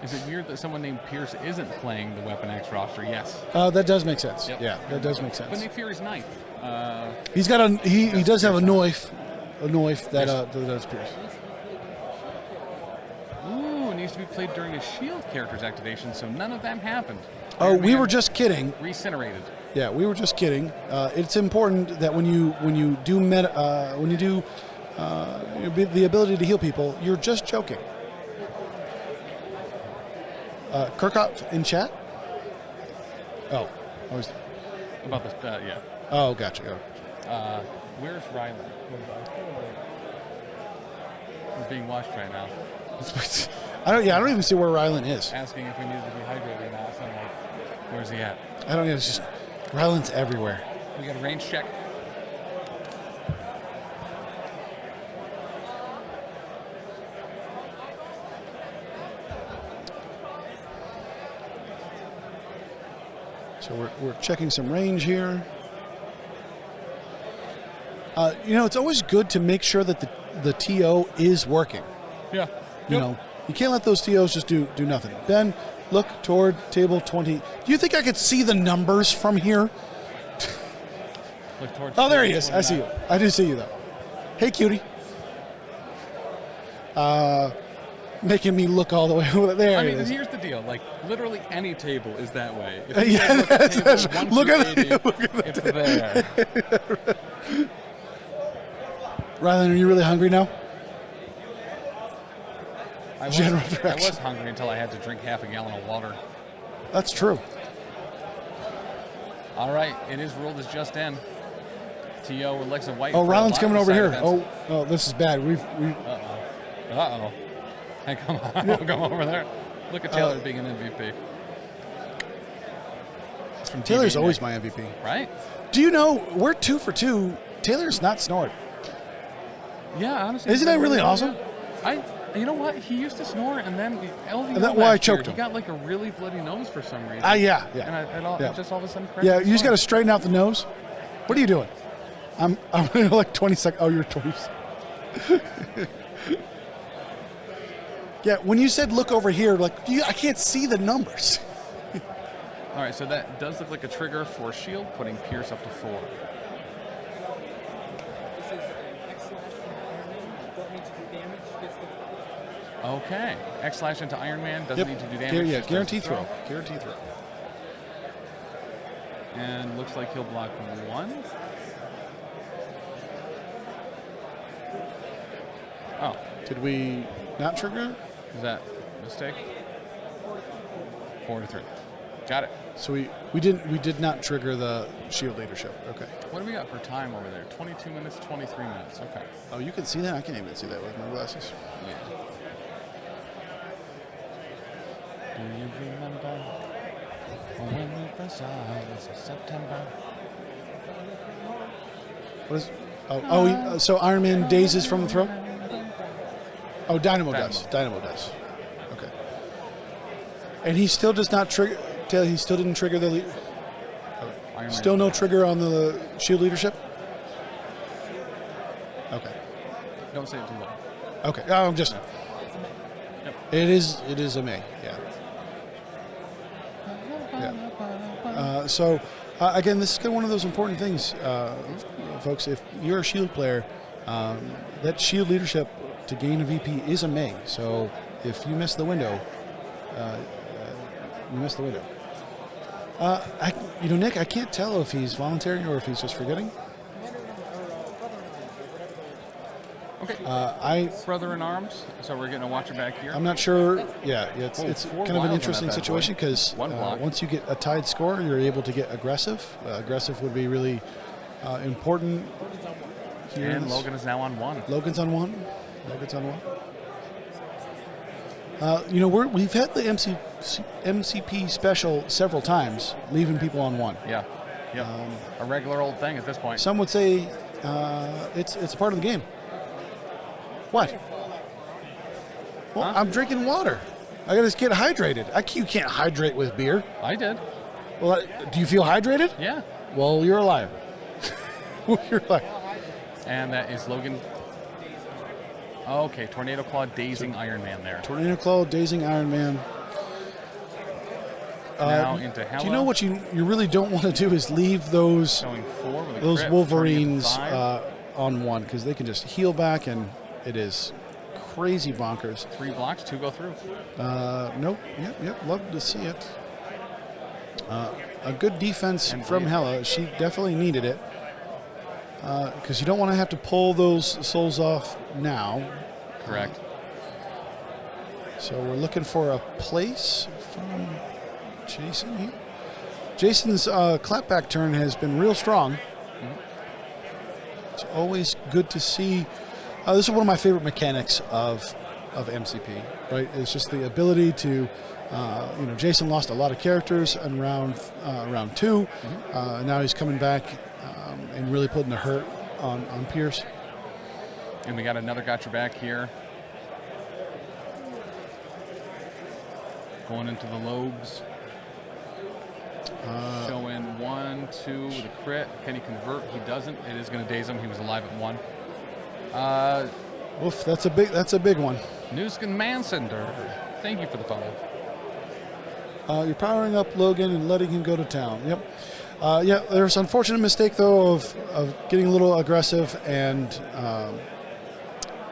Is it weird that someone named Pierce isn't playing the Weapon X roster? Yes. That does make sense. Yep. Yeah, that does make sense. But Nick Fury's knife. He's got he does have a knife that does Pierce. Ooh, it needs to be played during a Shield character's activation, so none of that happened. Oh, we were just kidding. Recinerated. Yeah, we were just kidding. It's important that when you do the ability to heal people, you're just joking. Kirkhoff in chat? Oh. About this, yeah. Oh, gotcha. Where's Rylan? We're being watched right now. I don't even see where Rylan is. Asking if we needed to be hydrated or not. So I'm like, where's he at? I don't know. It's just Rylan's everywhere. We got a range check. So we're checking some range here. It's always good to make sure that the TO is working. Yeah. You know, you can't let those TOs just do nothing. Ben, look toward table 20. Do you think I could see the numbers from here? Look towards there he is. I see you. I do see you, though. Hey, cutie. Making me look all the way over there. I mean, here's the deal. Like, literally any table is that way. If look at it's there. Rylan, are you really hungry now? I was hungry until I had to drink half a gallon of water. That's true. All right, it is ruled as just in. TO with Lex and White. Oh, Rylan's coming over here. Oh, this is bad. Uh-oh. Hey, come on. We'll go over there. Look at Taylor being an MVP. Taylor's always my MVP. Right? Do you know, we're 2 for 2. Taylor's not snored. Yeah, honestly. Isn't that really awesome? You know what? He used to snore, and then LVO and that's why I choked him. He got like a really bloody nose for some reason. Yeah. And just all of a sudden. Yeah, you just got to straighten out the nose. What are you doing? I'm like 20 seconds. Oh, you're 20. Yeah, when you said look over here, I can't see the numbers. All right, so that does look like a trigger for Shield, putting Pierce up to 4. This is X-Ceptional Healing. Don't need to do damage. Gets the... Okay. X-Slash into Iron-Man doesn't need to do damage. Yeah, guaranteed throw. Guaranteed throw. And looks like he'll block 1. Oh. Did we not trigger? Is that a mistake? 4 to 3. Got it. So we did not trigger the Shield leadership. Okay. What do we got for time over there? 22 minutes, 23 minutes. Okay. Oh, you can see that? I can't even see that with my glasses. Yeah. Do you remember when we first saw it was September? What is? So Iron Man dazes from the throw? Oh, Dynamo does. Dynamo does. Okay. And he still does not trigger. He still didn't trigger the. Still no trigger on the shield leadership. Okay. Don't say it too loud. Okay. I'm just. Yep. It is a May. Yeah. Yeah. So again, this is kind of one of those important things, folks. If you're a shield player, that shield leadership to gain a VP is a May. So if you miss the window, you miss the window. Nick, I can't tell if he's volunteering or if he's just forgetting. Okay. Brother in arms. So we're getting a watcher back here. I'm not sure. Yeah, it's kind of an interesting situation because One block. once you get a tied score, you're able to get aggressive. Aggressive would be really important. Here And Logan is now on 1. Logan's on 1. We've had the MCP special several times, leaving people on 1. Yeah. Yep. A regular old thing at this point. Some would say it's a part of the game. What? Well, I'm drinking water. I gotta get hydrated. You can't hydrate with beer. I did. Well, do you feel hydrated? Yeah. Well, you're a liar. You're a liar. And that is Logan. Okay, Tornado Claw dazing Iron-Man there. Tornado Claw, dazing Iron-Man. Now into Hela. Do you know what you really don't want to do is leave those crit, Wolverines on 1 because they can just heal back and it is crazy bonkers. 3 blocks, 2 go through. Nope. Yep. Love to see it. A good defense from Hela. She definitely needed it because you don't want to have to pull those souls off now. Correct. So we're looking for a place from Jason here. Jason's clapback turn has been real strong. It's always good to see. This is one of my favorite mechanics of MCP, right? It's just the ability to, Jason lost a lot of characters in round 2. Now he's coming back and really putting the hurt on Pierce. And we got another got your back here. Going into the lobes. Showing 1, 2 with a crit. Can he convert? He doesn't. It is going to daze him. He was alive at 1. Oof, that's a big one. Newskin Mansender, thank you for the follow. You're powering up Logan and letting him go to town. Yep. There's an unfortunate mistake though of getting a little aggressive and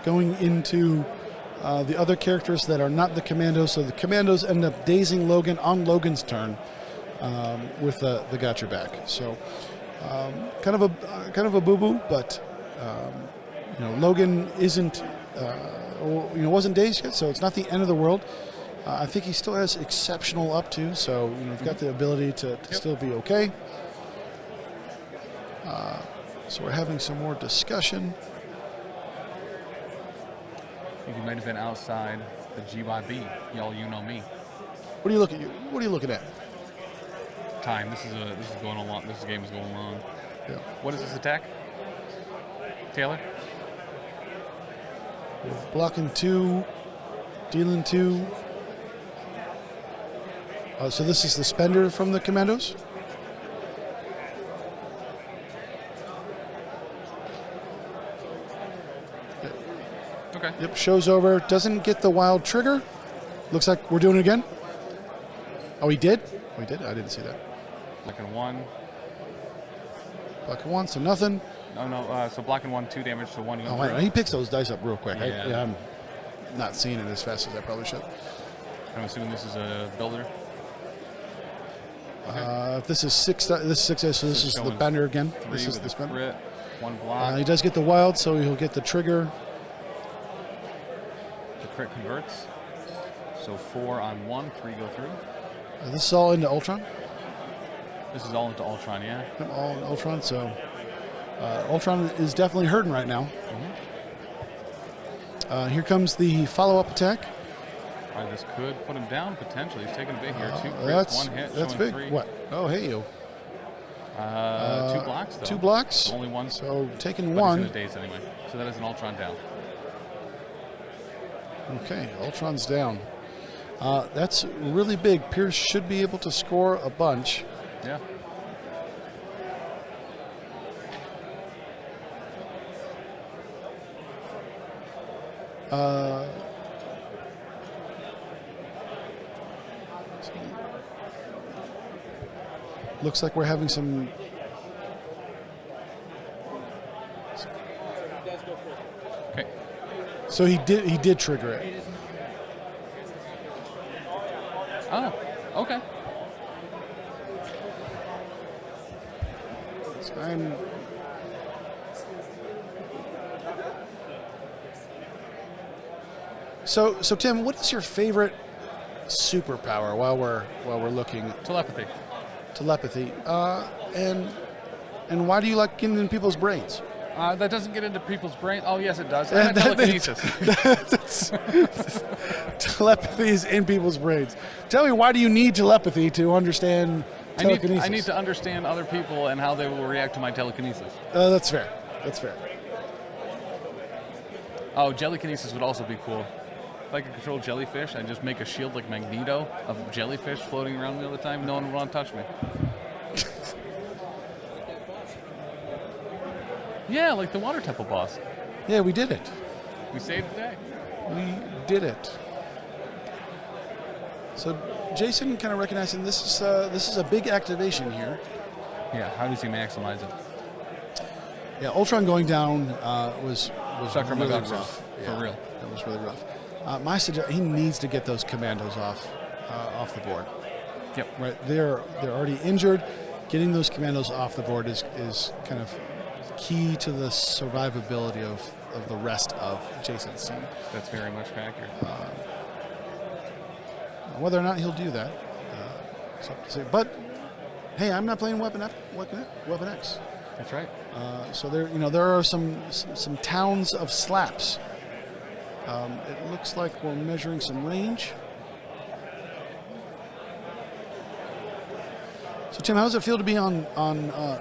going into the other characters that are not the commandos. So the commandos end up dazing Logan on Logan's turn with the got your back. So kind of a boo-boo, but. Logan wasn't dazed yet, so it's not the end of the world. I think he still has exceptional up to, so we've got the ability to still be okay. So we're having some more discussion. I think he might have been outside the GYB. Y'all, you know me. What are you looking at? Time. This is going along. This game is going along. Yeah. What is this attack? Taylor? Blocking 2, dealing 2. So this is the spender from the commandos. Okay. Yep, show's over. Doesn't get the wild trigger. Looks like we're doing it again. Oh, he did? Oh, he did? I didn't see that. Blocking 1. Blocking 1, so nothing. No. So blocking 1, 2 damage, so 1. Oh, wait, he picks those dice up real quick. Yeah. I'm not seeing it as fast as I probably should. I'm assuming this is a builder. If this is 6, so this is the bender again. This is the spender. Crit, 1 block. He does get the wild, so he'll get the trigger. The crit converts. So 4 on 1, 3 go through. This is all into Ultron. This is all into Ultron, yeah. All into Ultron, so Ultron is definitely hurting right now. Here comes the follow-up attack. This could put him down potentially. He's taking a bit here. 2 crits, That's 1 hit. That's big. 3. What? Oh, hey you. 2 blocks though. 2 blocks. Only 1. So taking but 1. He's in a daze anyway. So that is an Ultron down. Okay, Ultron's down. That's really big. Pierce should be able to score a bunch. Yeah. Looks like we're having some. Okay. So he did trigger it. Oh, okay. So Tim, what is your favorite superpower while we're looking? Telepathy. Telepathy. And why do you like getting in people's brains? That doesn't get into people's brain. Oh, yes, it does. I meant telekinesis. Telepathy is in people's brains. Tell me, why do you need telepathy to understand telekinesis? I need to understand other people and how they will react to my telekinesis. That's fair. That's fair. Oh, jellykinesis would also be cool. If I could control jellyfish, I'd just make a shield like Magneto of jellyfish floating around me all the time. No one would want to touch me. Yeah, like the water temple boss. Yeah, we did it. We saved the day. We did it. So Jason kind of recognizing this is a big activation here. Yeah, how does he maximize it? Yeah, Ultron going down was Sucker really my guts rough. for real. That was really rough. My suggestion, he needs to get those commandos off the board. Yep. Right, they're already injured. Getting those commandos off the board is kind of key to the survivability of the rest of Jason's team. That's very much accurate. Whether or not he'll do that, but hey, I'm not playing Weapon X. That's right. So there are some towns of slaps. It looks like we're measuring some range. So Tim, how does it feel to be on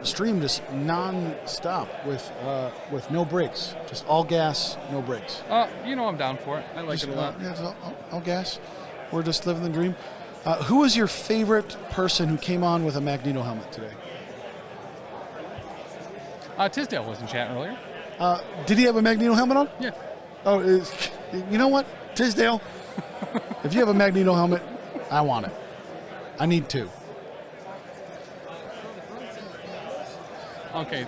stream just non-stop with no breaks, just all gas, no breaks? I'm down for it. I like it a lot. Yeah, just all gas. We're just living the dream. Who was your favorite person who came on with a Magneto helmet today? Tisdale was in chat earlier. Did he have a Magneto helmet on? Yeah. Oh, you know what, Tisdale? If you have a Magneto helmet, I want it. I need two. Okay,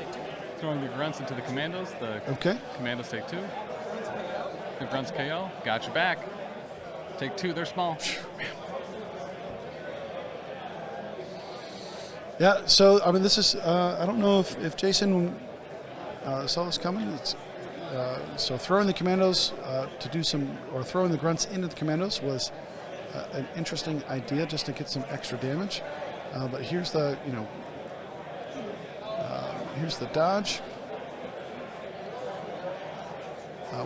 throwing the grunts into the commandos. The commandos take 2. The grunts KO. Got your back. Take 2. They're small. Yeah. So I mean, this is. I don't know if Jason saw this coming. It's, so throwing the commandos to do some, or throwing the grunts into the commandos was an interesting idea, just to get some extra damage. But here's the here's the dodge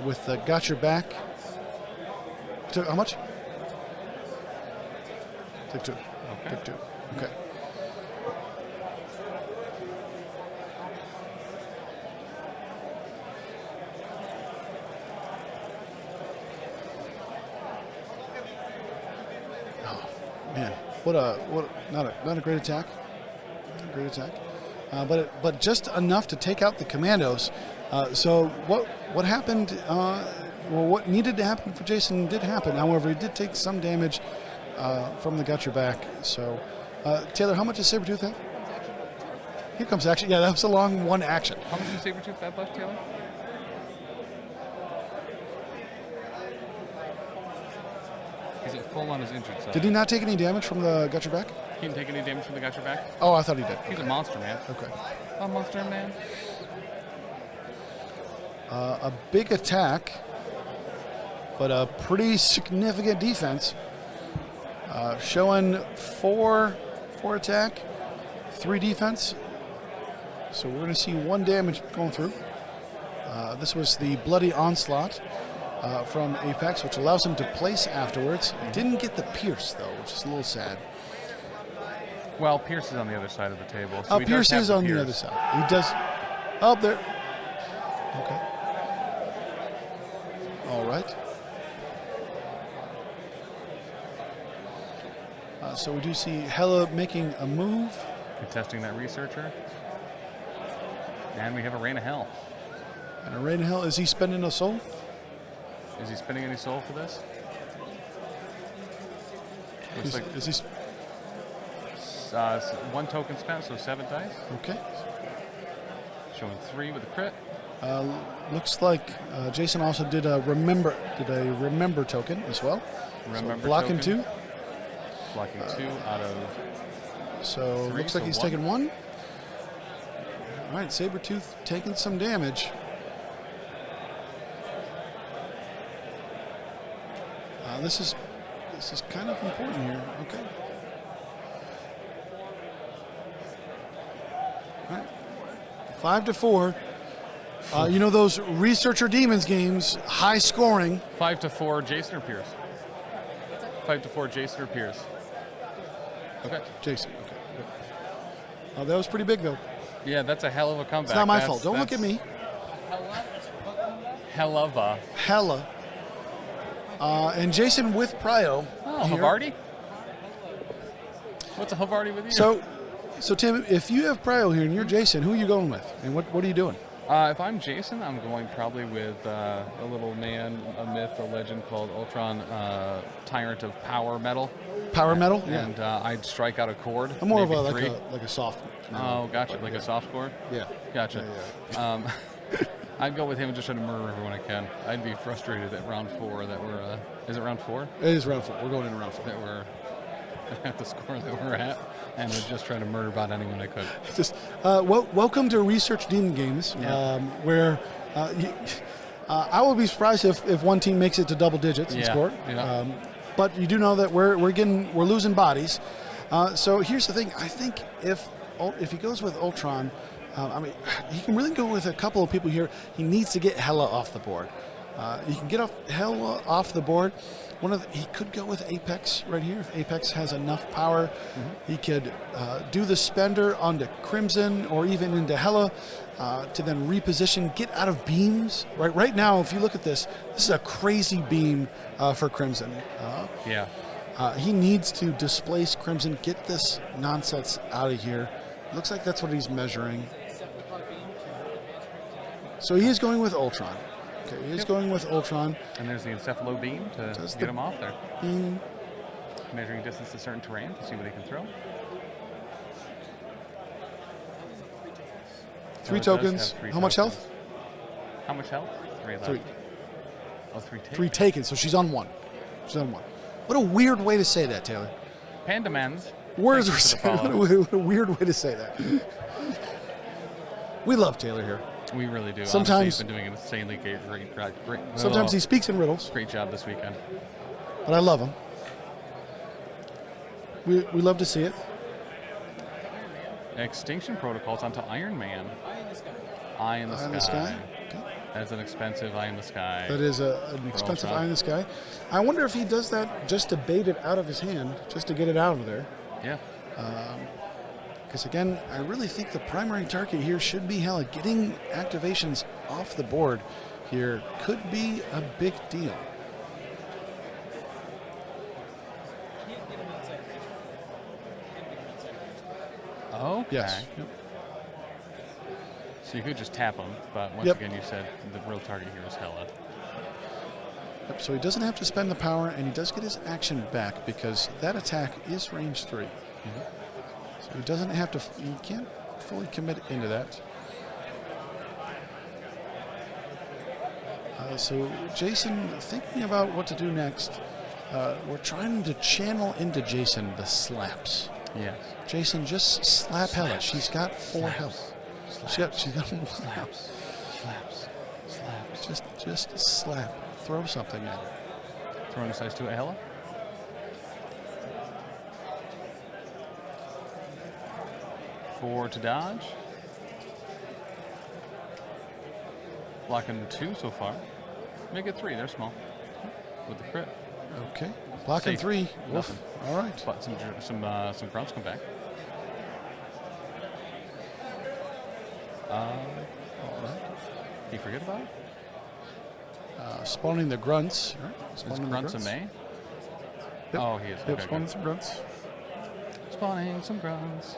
with the got your back. How much? Take 2. Okay. Take 2. Okay. Oh man, what not a great attack. Not a great attack. But just enough to take out the commandos. So what happened? What needed to happen for Jason did happen. However, he did take some damage from the got your back. So Taylor, how much does Sabertooth have? Here comes action. Yeah, that was a long one action. How much does Sabertooth have left, Taylor? He's at full on his injured side. Did he not take any damage from the got your back? He didn't take any damage from the got your back? Oh, I thought he did. He's a monster, man. Okay. A monster, man. A big attack, but a pretty significant defense. Showing 4 attack, 3 defense. So we're going to see 1 damage going through. This was the Bloody Onslaught from Apex, which allows him to place afterwards. Didn't get the pierce, though, which is a little sad. Well, Pierce is on the other side of the table. So Pierce is on the other side. He does. Up there. Okay. All right. So we do see Hela making a move. Contesting that researcher. And we have a Rain of Hell. And a Rain of Hell, is he spending a soul? Is he spending any soul for this? Looks like Is he? 1 token spent, so 7 dice. Okay. Showing 3 with a crit. Looks like Jason also did a remember token as well. Remember so blocking token. 2. Blocking 2 out of. So 3, looks like so he's 1. taking 1. All right, Sabertooth taking some damage. This is kind of important here. Okay. All right. 5-4. You know those Researcher Demons games, high scoring. 5-4, Jason or Pierce? 5-4, Jason or Pierce? Okay. Jason. Okay. Good. That was pretty big though. Yeah, that's a hell of a comeback. It's not my fault. Don't look at me. Hell of a. Hela. And Jason with Prio. Oh, here. Havarti? What's a Havarti with you? So Tim, if you have Prio here and you're Jason, who are you going with? And what are you doing? If I'm Jason, I'm going probably with a little man, a myth, a legend called Ultron, Tyrant of Power Metal. Power Metal? Yeah. And I'd strike out a chord. I'm more of maybe a 3. like a soft. Oh, gotcha. Like a soft chord? Yeah. Gotcha. Yeah. I'd go with him and just try to murder everyone I can. I'd be frustrated at round 4 that we're. Is it round 4? It is round 4. We're going into round 4. That we're at the score that we're at, and I'd just try to murder about anyone I could. Just welcome to Research Demon Games, where I would be surprised if one team makes it to double digits in score. Yeah. But you do know that we're losing bodies. So here's the thing. I think if he goes with Ultron, he can really go with a couple of people here. He needs to get Hela off the board. He can get Hela off the board. He could go with Apex right here. If Apex has enough power, he could do the spender onto Crimson or even into Hela to then reposition, get out of beams. Right now, if you look at this is a crazy beam for Crimson. He needs to displace Crimson, get this nonsense out of here. Looks like that's what he's measuring. So he is going with Ultron. Okay, he is going with Ultron. And there's the Encephalo beam to get him off there. Measuring distance to certain terrain to see what he can throw. 3 tokens. How much health? How much health? 3 left. 3. Oh, 3 taken. 3 taken, so she's on 1. She's on 1. What a weird way to say that, Taylor. Panda Men's. Words are saying, what a weird way to say that. We love Taylor here. We really do. Sometimes honestly, he's been doing an insanely great. Sometimes he speaks in riddles. Great job this weekend. But I love him. We love to see it. Extinction Protocols onto Iron Man. Eye in the Eye in the sky. Okay. That's an expensive Eye in the Sky. That is an expensive Eye in the Sky. I wonder if he does that just to bait it out of his hand, just to get it out of there. Yeah. Because again, I really think the primary target here should be Hela. Getting activations off the board here could be a big deal. Okay. Yes. Yep. So you could just tap him, but once again, you said the real target here is Hela. Yep, so he doesn't have to spend the power, and he does get his action back because that attack is range 3. So he doesn't have to, he can't fully commit into that. So Jason, thinking about what to do next, we're trying to channel into Jason the slaps. Yes. Jason, just slap Hela. She's got 4 health. She's got Slaps. just slap. Throw something at her. Throwing a size 2 at Hela. Four to dodge. Blocking 2 so far. Make it 3. They're small. With the crit. Okay. Blocking Safe. 3. Woof. Nothing. All right. But some grunts come back. All right. You forget about it? Spawning the grunts. Right? Is Spawning grunts a May? Yep. Oh, he is. Yep, Okay, spawning good. some grunts. Spawning some grunts.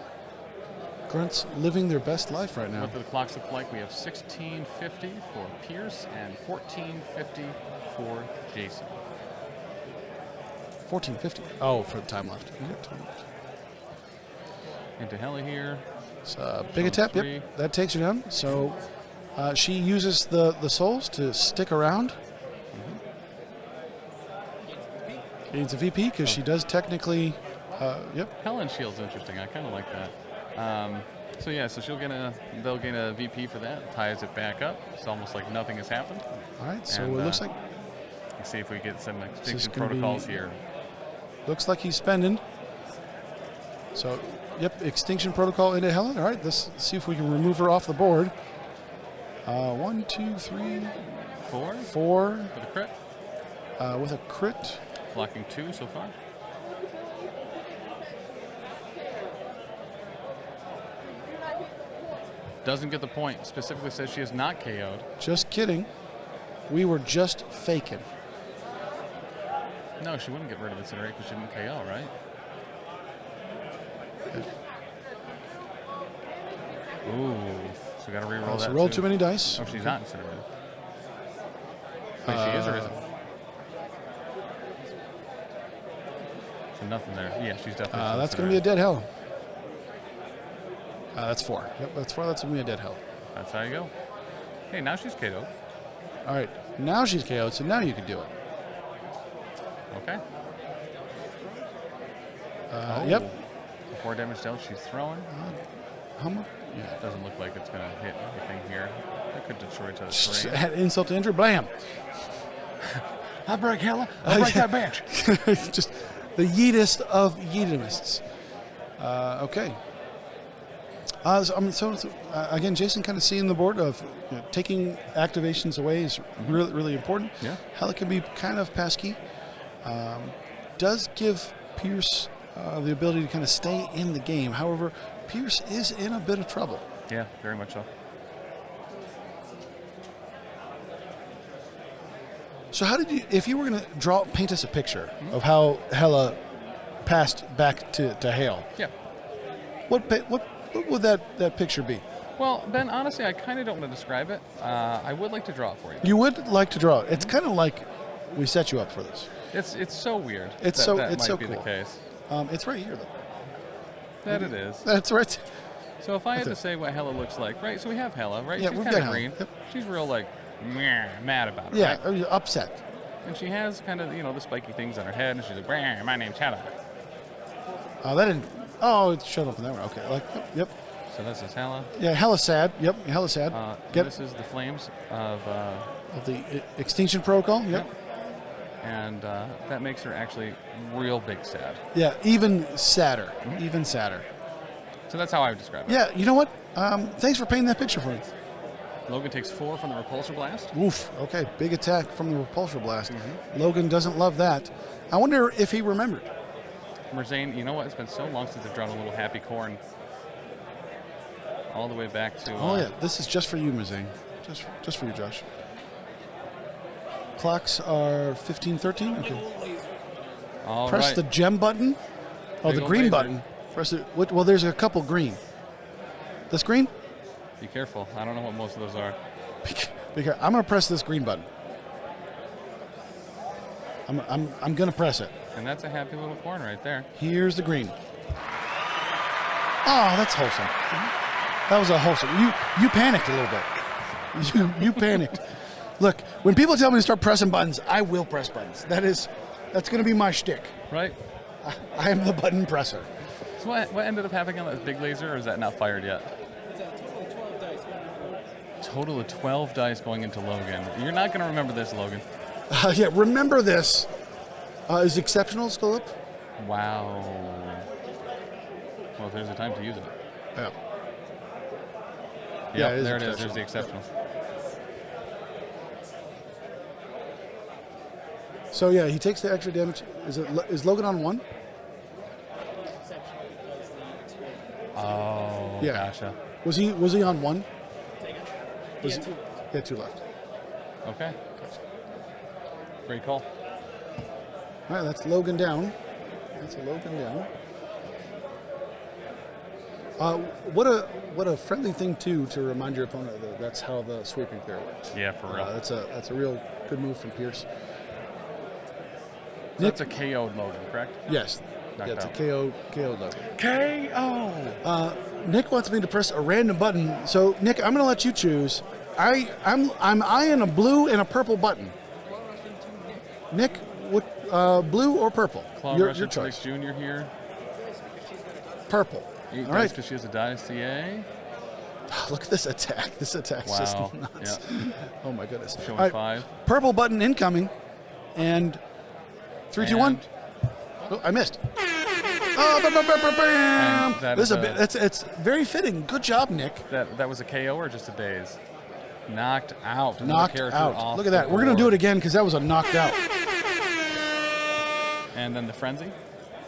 Grunts living their best life right now. What do the clocks look like? We have 1650 for Pierce and 1450 for Jason. 1450. Oh, for the time left. Okay, time left. Into Hela here. Big attack. Yep, that takes her down. So she uses the souls to stick around. Gains a VP because she does technically. Yep. Helen Shield's interesting. I kind of like that. So yeah, so they'll gain a VP for that. Ties it back up. It's almost like nothing has happened. All right. So And, it looks like. Let's see if we get some This is extinction gonna protocols be- here. Looks like he's spending. So, yep, extinction protocol into Hela. All right, let's see if we can remove her off the board. 1, 2, 3, 4 4 for the crit. with a crit. Blocking 2 so far. Doesn't get the point. Specifically says she is not KO'd. Just kidding. We were just faking. No, she wouldn't get rid of Incinerate because she didn't KO, right? Ooh. So we got to re-roll that. So roll too many dice. Oh, she's not Incinerated. Wait, she is or isn't? So nothing there. Yeah, she's definitely. That's going to be a dead Hell. That's 4. Yep, that's 4. That's going to be a dead Hell. That's how you go. Hey, now she's KO'd. All right, now she's KO'd, so now you can do it. Okay. Yep. 4 damage dealt. She's throwing. How much? It doesn't look like it's going to hit anything here. That could destroy to the Just terrain. had insult to injury. Blam. I'll break Hela. I'll break that bench. Just the yeetest of yeetimists. Okay. Again, Jason kind of seeing the board of taking activations away is really, really important. Yeah. Hela can be kind of pesky. Does give Pierce the ability to kind of stay in the game. However, Pierce is in a bit of trouble. Yeah, very much so. So how did you, if you were going to paint us a picture of how Hela passed back to Hale, Yeah. what would that picture be? Well, Ben, honestly, I kind of don't want to describe it. I would like to draw it for you. You would like to draw it. It's kind of like we set you up for this. It's so weird. It's that so that it's might so be cool. the case. It's right here though. That it is. That's right. So if I had to That's it. say what Hela looks like, right? So we have Hela, right? Yeah, She's we've kind got of Hela. green. Yep. She's real like mad about it. Yeah, Right? upset. And she has kind of the spiky things on her head, and she's like, "Meh, my name's Hela." That didn't. Oh, it showed up in that one. Okay. Yep. So this is Hela. Yeah, Hella sad. Yep, Hella sad. This is the flames of. Of the extinction protocol. Yep. And that makes her actually real big sad. Yeah, even sadder. Even sadder. So that's how I would describe it. Yeah, you know what? Thanks for painting that picture for me. Logan takes 4 from the repulsor blast. Oof. Okay, big attack from the repulsor blast. Logan doesn't love that. I wonder if he remembered. Merzane, you know what? It's been so long since I've drawn a little happy corn. All the way back to. Oh yeah, this is just for you, Mazane. Just for you, Josh. Clocks are 15:13. Okay. All Press right. the gem button. Oh, Big the ol' green laser. button. Press it. Well, there's a couple green. This green? Be careful. I don't know what most of those are. Because I'm gonna press this green button. I'm gonna press it. And that's a happy little corn right there. Here's the green. Oh, that's wholesome. That was a wholesome. You panicked a little bit. You panicked. Look, when people tell me to start pressing buttons, I will press buttons. That's going to be my shtick. Right? I am the button presser. So what ended up happening on that big laser, or is that not fired yet? It's a total of 12 dice. Total of 12 dice going into Logan. You're not going to remember this, Logan. Yeah, remember this. Is Exceptional still up? Wow. Well, if there's a time to use it. Yeah. Yeah, it is there it is. Exceptional. There's the exceptional. So yeah, he takes the extra damage. Is Logan on 1? Oh, Yeah. gotcha. Was he on 1? He had 2. Yeah, 2 left. Okay. Great call. All right, that's Logan down. That's a Logan down. What a friendly thing to remind your opponent that that's how the sweeping theory works. Yeah, for real. That's a real good move from Pierce. So that's a KO'd Logan, correct? Yes. Knocked It's out. a KO Logan. KO. Nick wants me to press a random button. So Nick, I'm going to let you choose. I'm eyeing a blue and a purple button. Nick, what blue or purple? Claw Your Russian choice. Jr. here. Purple. 8 All dice right. because she has a Dossier. Look at this attack. This attack's Wow. just nuts. Yeah. Oh my goodness. Showing All right, 5. Purple button incoming. And 3, 2, 1. Oh, I missed. Oh, And that this is is a bit. It's very fitting. Good job, Nick. That was a KO or just a daze? Knocked out. Another Knocked character out. off Look at the that. We're gonna do board. it again because that was a knocked out. And then the Frenzy.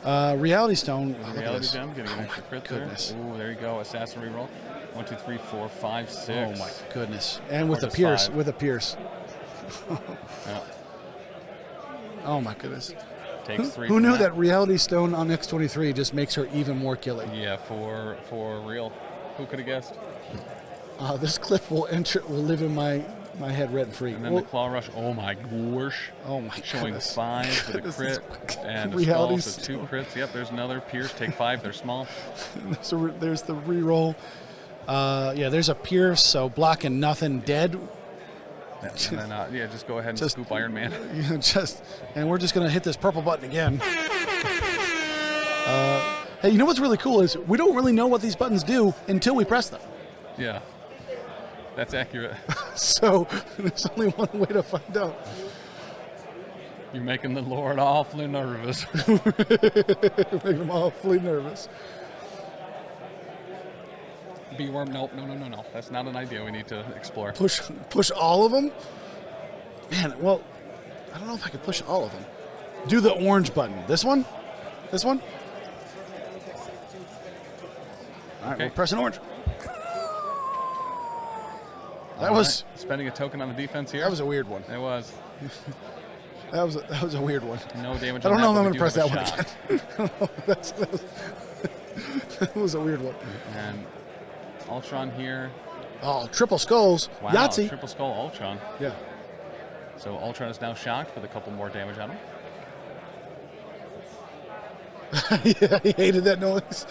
Reality Stone. Oh, look at Reality this. Gem, getting an extra crit goodness. there. Ooh, there you go. Assassin reroll. 1, 2, 3, 4, 5, 6. Oh my goodness. And with Or a just Pierce. 5. With a Pierce. Yeah. Oh my goodness. Takes 3. Who from knew that Reality Stone on X-23 just makes her even more killing? Yeah, for real. Who could have guessed? This clip will live in my head rent free. And then the Claw Rush. Oh my gosh. Oh my Showing goodness. 5 with a This crit is and a Reality skull, so 2 Stone. crits. Yep, there's another Pierce. Take 5. They're small. There's the reroll. Yeah, there's a Pierce, so blocking nothing, dead. And then yeah, just go ahead and Just- scoop Iron Man. And we're just gonna hit this purple button again. Hey, you know what's really cool is we don't really know what these buttons do until we press them. Yeah, that's accurate. So there's only one way to find out. You're making the Lord awfully nervous. Make them awfully nervous. B-worm, no. That's not an idea we need to explore. Push all of them? Man, well, I don't know if I could push all of them. Do the orange button. This one? This one? All right, Okay. we're pressing orange. That All was right. Spending a token on the defense here. that was a weird one. It was. That was a weird one. No damage I don't on know that, if I'm but going we to do press have that a one shot. again. That was a weird one. And Ultron here. Oh, triple skulls. Wow, Yahtzee. triple skull Ultron. Yeah. So Ultron is now shocked with a couple more damage on him. Yeah, he hated that noise.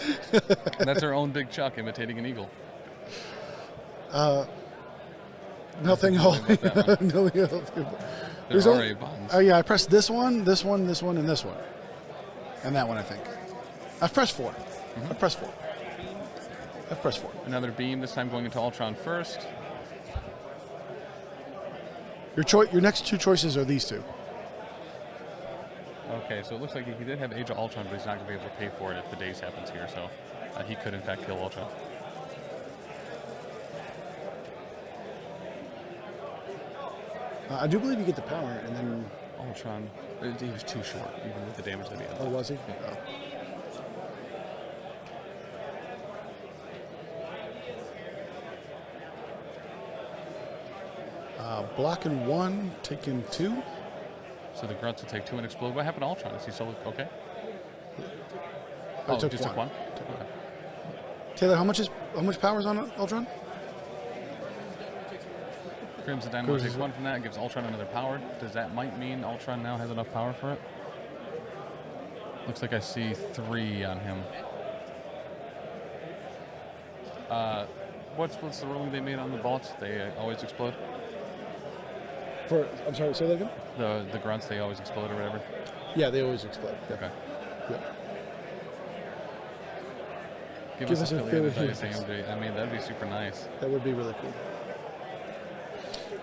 And that's our own Big Chuck imitating an eagle. Nothing Don't worry holy. about that No, yeah. There are 8 buttons. Oh yeah, I pressed this one, and this one, and this one, and that one. I think I've pressed 4. I've pressed 4. I've pressed 4. Another beam, this time going into Ultron first. Your next 2 choices are these 2. Okay, so it looks like he did have Age of Ultron, but he's not going to be able to pay for it if the daze happens here. So he could, in fact, kill Ultron. I do believe you get the power, and then Ultron, he was too short, even with the damage that he had. oh, was he? Blocking 1, taking 2. So the grunts will take 2 and explode. What happened to Ultron? Is he still okay? I Oh, took just took 1. 1? Okay. Taylor, how much power is on Ultron? Crimson Dynamo takes 1 from that, gives Ultron another power. Does that might mean Ultron now has enough power for it? Looks like I see 3 on him. What's the ruling they made on the bolts? They always explode? I'm sorry, say that again? The grunts, they always explode or whatever? Yeah, they always explode. Yeah. Okay. Yeah. Give us us a affiliated affiliate. dice AMD. I mean, that'd be super nice. That would be really cool.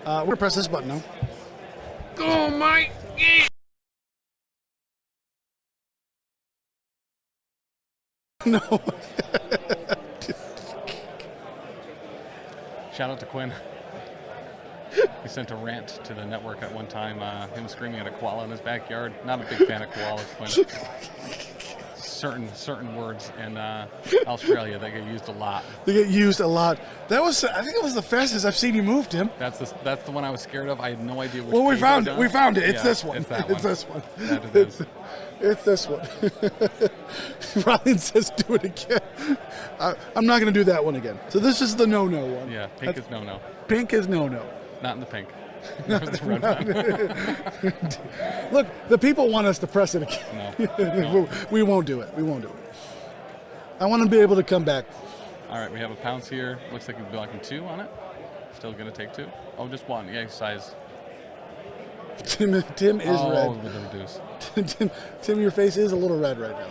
We're gonna press this button now. Oh my! No. Shout out to Quinn. He sent a rant to the network at one time, him screaming at a koala in his backyard. Not a big fan of koalas, Quinn. Certain words in Australia that get used a lot. They get used a lot. That was, I think it was the fastest I've seen you move, Tim. That's the one I was scared of. I had no idea which Well, we page found I'd it. done. We found it. It's Yeah, this one. It's that It's one. this one. That it is. It's this one. Ryan says do it again. I'm not going to do that one again. So this is the no-no one. Yeah, pink is no-no. Pink is no-no. Not in the pink. It's the red one. Look, the people want us to press it again. No. We won't do it. We won't do it. I want to be able to come back. All right, we have a pounce here. Looks like he's blocking 2 on it. Still going to take 2. Oh, just 1. Yeah, size. Tim is red. With the reduce. Tim, your face is a little red right now.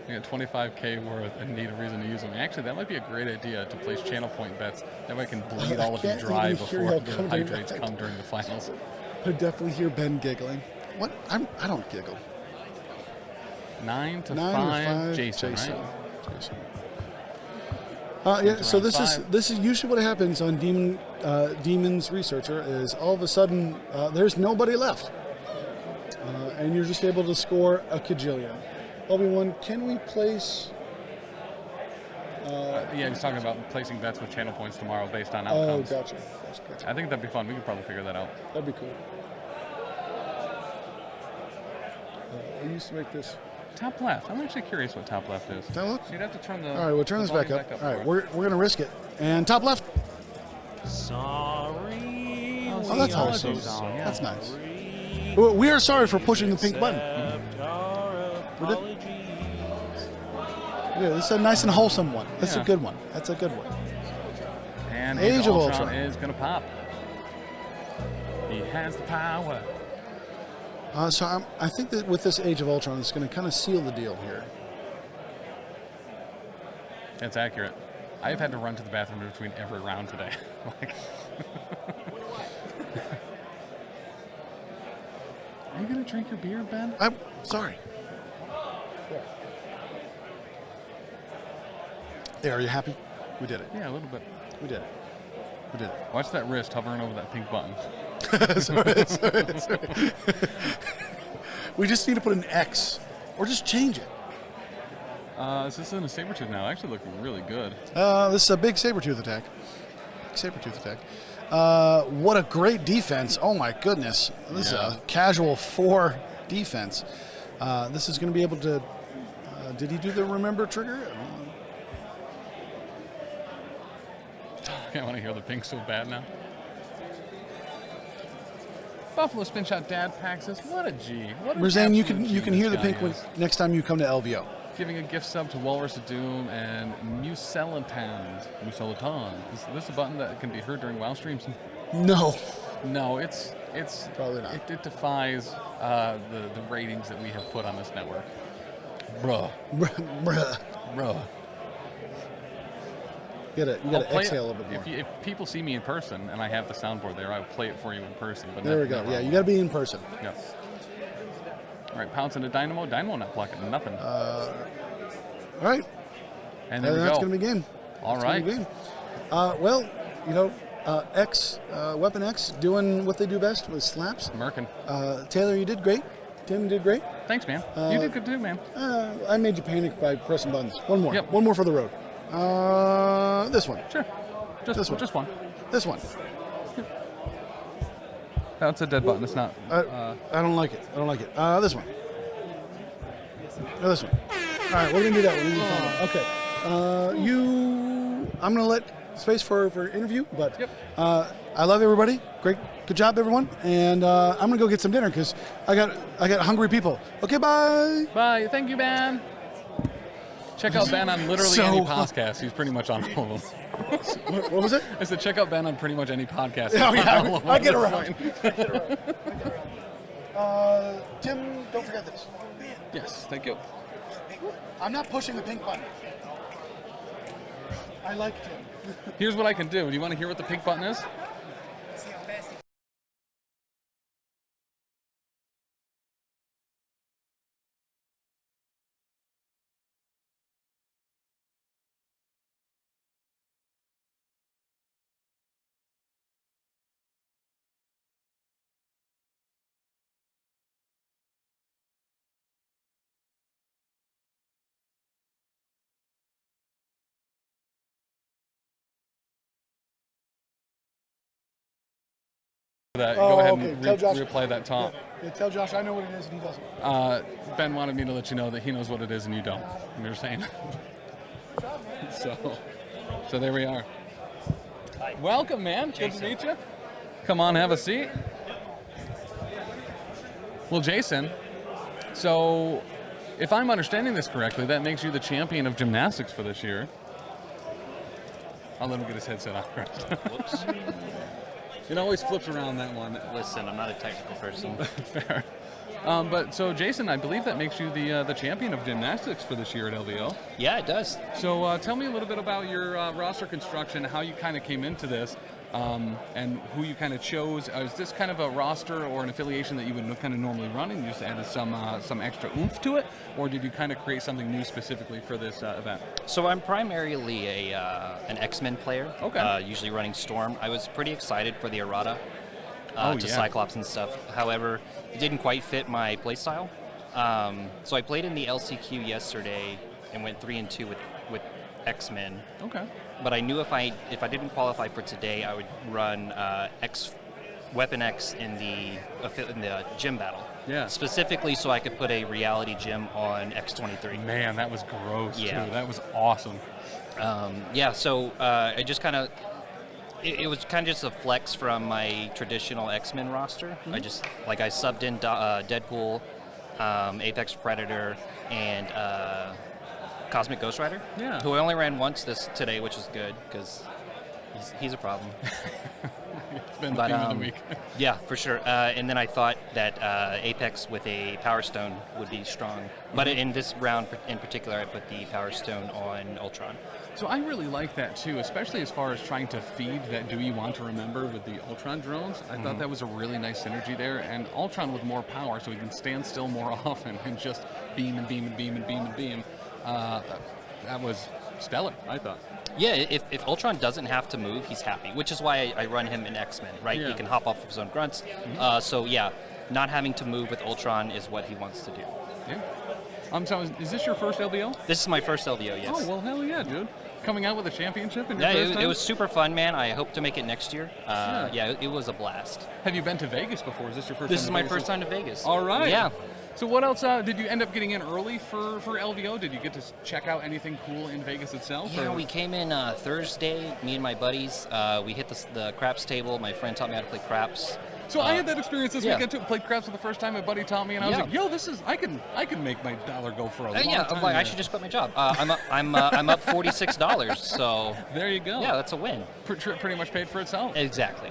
We got 25K worth and need a reason to use them. Actually, that might be a great idea to place channel point bets. That way I can bleed all of you dry before the hydrates come during the finals. I definitely hear Ben giggling. What? I don't giggle. 9 to 9 5, to 5, Jason, Jason. right? Jason. Yeah, so Around this is usually what happens on Demon's Researcher is all of a sudden there's nobody left, and you're just able to score a cajillion. Obi-Wan, can we place? Yeah, he's talking about placing bets with channel points tomorrow based on Oh, outcomes. gotcha. I think that'd be fun. We could probably figure that out. That'd be cool. I used to make this. Top left. I'm actually curious what top left is. Now look. So you'd have to turn the. All right, we'll turn this back volume up. All right, for we're gonna risk it. And top left. Sorry. Oh, that's awesome. song, yeah. That's nice. We are sorry for pushing the pink button. Yeah, this is a nice and wholesome one. That's Yeah. a good one. That's a good one. And Age of Ultron Ultron. is going to pop. He has the power. So I think that with this Age of Ultron, it's going to kind of seal the deal here. That's accurate. I've had to run to the bathroom in between every round today. Like, are you going to drink your beer, Ben? I'm sorry. There, are you happy? We did it. Yeah, a little bit. We did it. We did it. Watch that wrist hovering over that pink button. sorry. We just need to put an X, or just change it. This is in a Sabertooth now. Actually looking really good. This is a big Sabertooth attack. What a great defense. Oh my goodness. This is a casual 4 defense. This is going to be able to... did he do the remember trigger? I want to hear the pink so bad now. Buffalo Spin Shot Dad packs us. What a G. What an Razan, you absolute G can hear this the guy pink when, is. next time you come to LVO. Giving a gift sub to Walrus of Doom and Mucelaton. This is a button that can be heard during WoW streams. No. No, it's Probably not. It defies the ratings that we have put on this network. Bruh. Bruh. You gotta exhale a little bit more. If people see me in person and I have the soundboard there, I'll play it for you in person. But There we go. Yeah, you gotta be in person. Yeah. All right, pounce into Dynamo. Dynamo not blocking nothing. All right. And there we That's go. gonna be game. All That's right. gonna be game. Well, you know, Weapon X doing what they do best with slaps. Merkin. Taylor, you did great. Tim, you did great. Thanks, man. You did good too, man. I made you panic by pressing buttons. One more. Yep. One more for the road. This one. Sure. This one. Just one. This one. That's a dead button. It's not. I don't like it. I don't like it. This one. This one. All right, we're gonna do that one. Okay. I'm gonna let space for interview, but Yep. I love everybody. Great, good job, everyone. And I'm gonna go get some dinner because I got hungry people. Okay, bye. Bye. Thank you, Ben. Check out Ben on literally So- any podcast. He's pretty much on all of them. What was it? I said check out Ben on pretty much any podcast. Oh, He's on all yeah, of I them get at this around. point. Tim, don't forget this. Yes, thank you. I'm not pushing the pink button. I like Tim. Here's what I can do. Do you want to hear what the pink button is? that. Oh, Go ahead okay. and Tell Josh. replay that taunt. Yeah, tell Josh I know what it is and he doesn't. Ben wanted me to let you know that he knows what it is and you don't. And you're saying. So there we are. Hi. Welcome, man. Jason. Good to meet you. Come on, have a seat. Well, Jason, so if I'm understanding this correctly, that makes you the champion of gymnastics for this year. I'll let him get his headset on first. Whoops. It always flips around that one. Listen, I'm not a technical person. Fair. But so, Jason, I believe that makes you the champion of gymnastics for this year at LVO. Yeah, it does. So tell me a little bit about your roster construction, how you kind of came into this, and who you kind of chose. Is this kind of a roster or an affiliation that you would kind of normally run and you just added some extra oomph to it? Or did you kind of create something new specifically for this event? So I'm primarily an X-Men player. Okay. Usually running Storm. I was pretty excited for the errata Oh, to yeah. Cyclops and stuff. However, it didn't quite fit my playstyle. So I played in the LCQ yesterday and went 3-2 with X-Men. Okay. But I knew if I didn't qualify for today, I would run Weapon X in the gym battle. Yeah. Specifically, so I could put a reality gym on X-23. Man, that was gross, Yeah. too. That was awesome. So I just kind of. It was kind of just a flex from my traditional X-Men roster. Mm-hmm. I subbed in Deadpool, Apex Predator, and Cosmic Ghost Rider. Yeah. Who I only ran once today, which is good because he's a problem. It's been the theme of the week. Yeah, for sure. And then I thought that Apex with a Power Stone would be strong. But in this round in particular, I put the Power Stone on Ultron. So I really like that too, especially as far as trying to feed that do you want to remember with the Ultron drones. I thought that was a really nice synergy there, and Ultron with more power so he can stand still more often and just beam and beam and beam and beam and beam. That was stellar, I thought. Yeah, if Ultron doesn't have to move, he's happy, which is why I run him in X-Men, right? Yeah. He can hop off of his own grunts. So yeah, not having to move with Ultron is what he wants to do. Yeah. So is this your first LVO? This is my first LVO, yes. Oh, well, hell yeah, dude. Coming out with a championship in your Yeah, first it time? was super fun, man. I hope to make it next year. Yeah, it was a blast. Have you been to Vegas before? Is this your first time This is to my Vegas? first time to Vegas. All right. Yeah. So what else, did you end up getting in early for LVO? Did you get to check out anything cool in Vegas itself? Yeah, or? we came in Thursday, me and my buddies. We hit the craps table. My friend taught me how to play craps. So I had that experience this yeah. weekend too. Played craps for the first time. My buddy taught me, and I was Yeah. like, "Yo, this is I can make my dollar go for a long Yeah, time." I'm like, I here." should just quit my job. I'm up $46, so There you go. yeah, that's a win. Pretty much paid for itself. Exactly.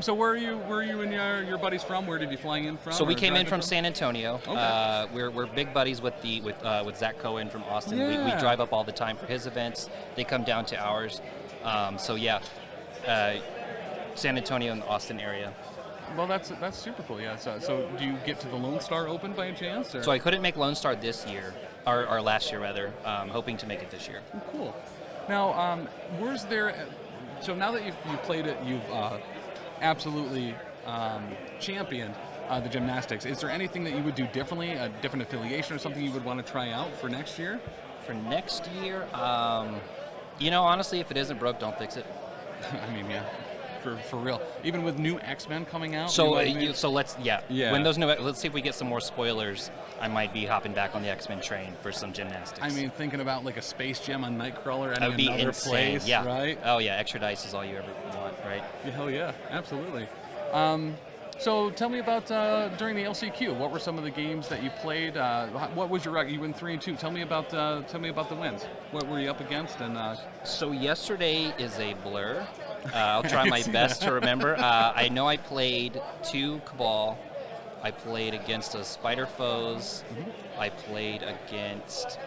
So where are you and your buddies from? Where did you fly in from? So we or came in drive from San Antonio. Okay. We're big buddies with Zach Cohen from Austin. We Yeah. drive up all the time for his events. They come down to ours. So yeah, San Antonio and the Austin area. Well, that's super cool. Yeah. So do you get to the Lone Star Open by any chance? Or? So I couldn't make Lone Star this year, or last year rather. Hoping to make it this year. Cool. Now, where's there? So now that you've played it, you've absolutely championed the gymnastics. Is there anything that you would do differently, a different affiliation or something you would want to try out for next year? For next year, honestly, if it isn't broke, don't fix it. I mean, yeah, for real. Even with new X-Men coming out. So let's yeah. When let's see if we get some more spoilers. I might be hopping back on the X-Men train for some gymnastics. I mean, thinking about like a Space Gem on Nightcrawler that would adding be another insane. place, Yeah. right? Oh yeah, extra dice is all you ever want, right? Yeah, hell yeah, absolutely. So tell me about during the LCQ. What were some of the games that you played? What was your record? You win 3-2. Tell me about the wins. What were you up against? And So yesterday is a blur. I'll try my see best to remember. I know I played 2 Cabal. I played against a Spider Foes. I played against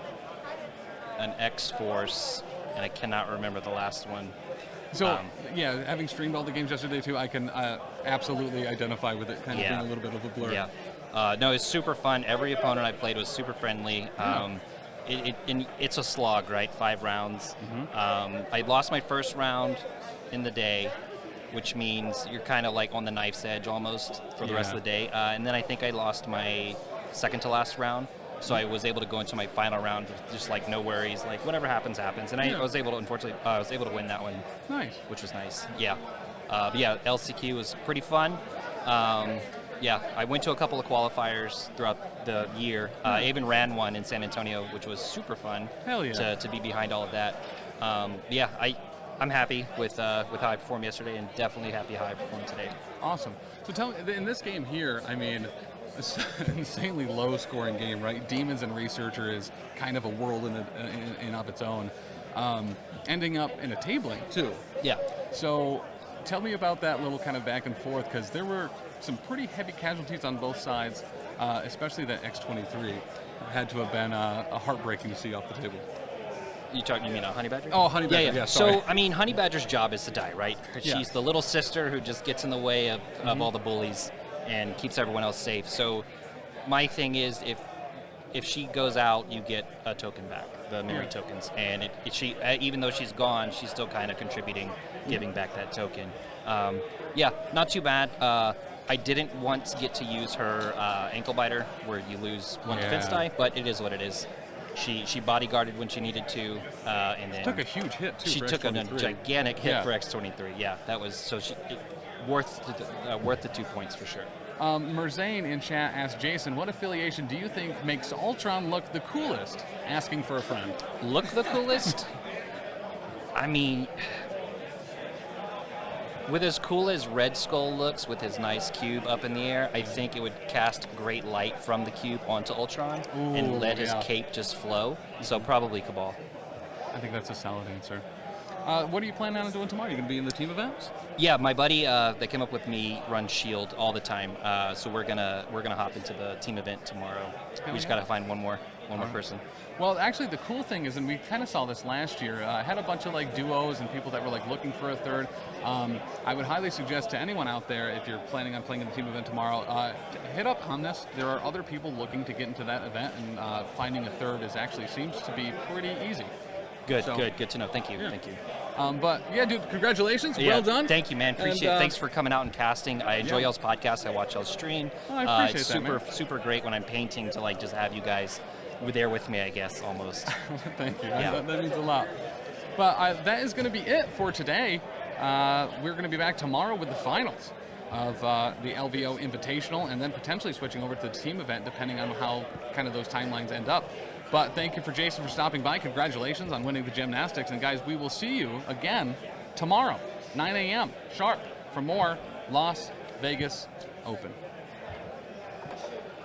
an X-Force, and I cannot remember the last one. so yeah, having streamed all the games yesterday too, I can absolutely identify with it. Kind of being a little bit of a blur. Yeah. No, it's super fun. Every opponent I played was super friendly. It's a slog, right? 5 rounds. I lost my first round in the day, which means you're kind of like on the knife's edge almost for the rest of the day. And then I think I lost my second to last round. So I was able to go into my final round with just like no worries, like whatever happens, happens. And I was able to, unfortunately, I was able to win that one. Nice. Which was nice. Yeah. But yeah, LCQ was pretty fun. Yeah, I went to a couple of qualifiers throughout the year. I even ran one in San Antonio, which was super fun. Hell yeah. To be behind all of that. Yeah, I'm happy with how I performed yesterday, and definitely happy how I performed today. Awesome. So tell me, in this game here, I mean, it's an insanely low-scoring game, right? Demons and Researcher is kind of a world in of its own. Ending up in a tabling, too. Yeah. So tell me about that little kind of back and forth, because there were some pretty heavy casualties on both sides, especially that X-23. Had to have been heartbreaking to see off the table. You mean a Honey Badger? Oh, Honey Badger, yeah, sorry. So, I mean, Honey Badger's job is to die, right? Yeah. She's the little sister who just gets in the way of all the bullies and keeps everyone else safe. So my thing is, if she goes out, you get a token back, the memory tokens. And she, even though she's gone, she's still kind of contributing, giving back that token. Yeah, not too bad. I didn't want to get to use her ankle biter, where you lose one defense die, but it is what it is. She bodyguarded when she needed to, and then Took a huge hit, too, she for took a X-23. gigantic hit for X-23. Yeah, that was so worth the 2 points for sure. Merzane in chat asked Jason, what affiliation do you think makes Ultron look the coolest? Asking for a friend. Look the coolest? I mean, with as cool as Red Skull looks with his nice cube up in the air, I think it would cast great light from the cube onto Ultron and let his cape just flow. So probably Cabal. I think that's a solid answer. What are you planning on doing tomorrow? You going to be in the team events? Yeah, my buddy that came up with me runs Shield all the time, so we're gonna hop into the team event tomorrow. We just gotta find one more person. Well, actually, the cool thing is, and we kind of saw this last year, I had a bunch of like duos and people that were like looking for a third. I would highly suggest to anyone out there, if you're planning on playing in the team event tomorrow, hit up Omnis. There are other people looking to get into that event, and finding a third seems to be pretty easy. Good to know. Thank you. But yeah, dude, congratulations. Yeah, well done. Thank you, man. Appreciate And, it. Thanks for coming out and casting. I enjoy y'all's podcast. I watch y'all's stream. Oh, I appreciate it's that, super great when I'm painting to like just have you guys there with me, I guess, almost. Thank you. Yeah. That means a lot. But that is going to be it for today. We're going to be back tomorrow with the finals of the LVO Invitational, and then potentially switching over to the team event, depending on how kind of those timelines end up. But thank you for Jason for stopping by. Congratulations on winning the Gemnastics. And guys, we will see you again tomorrow, 9 a.m. sharp, for more Las Vegas Open.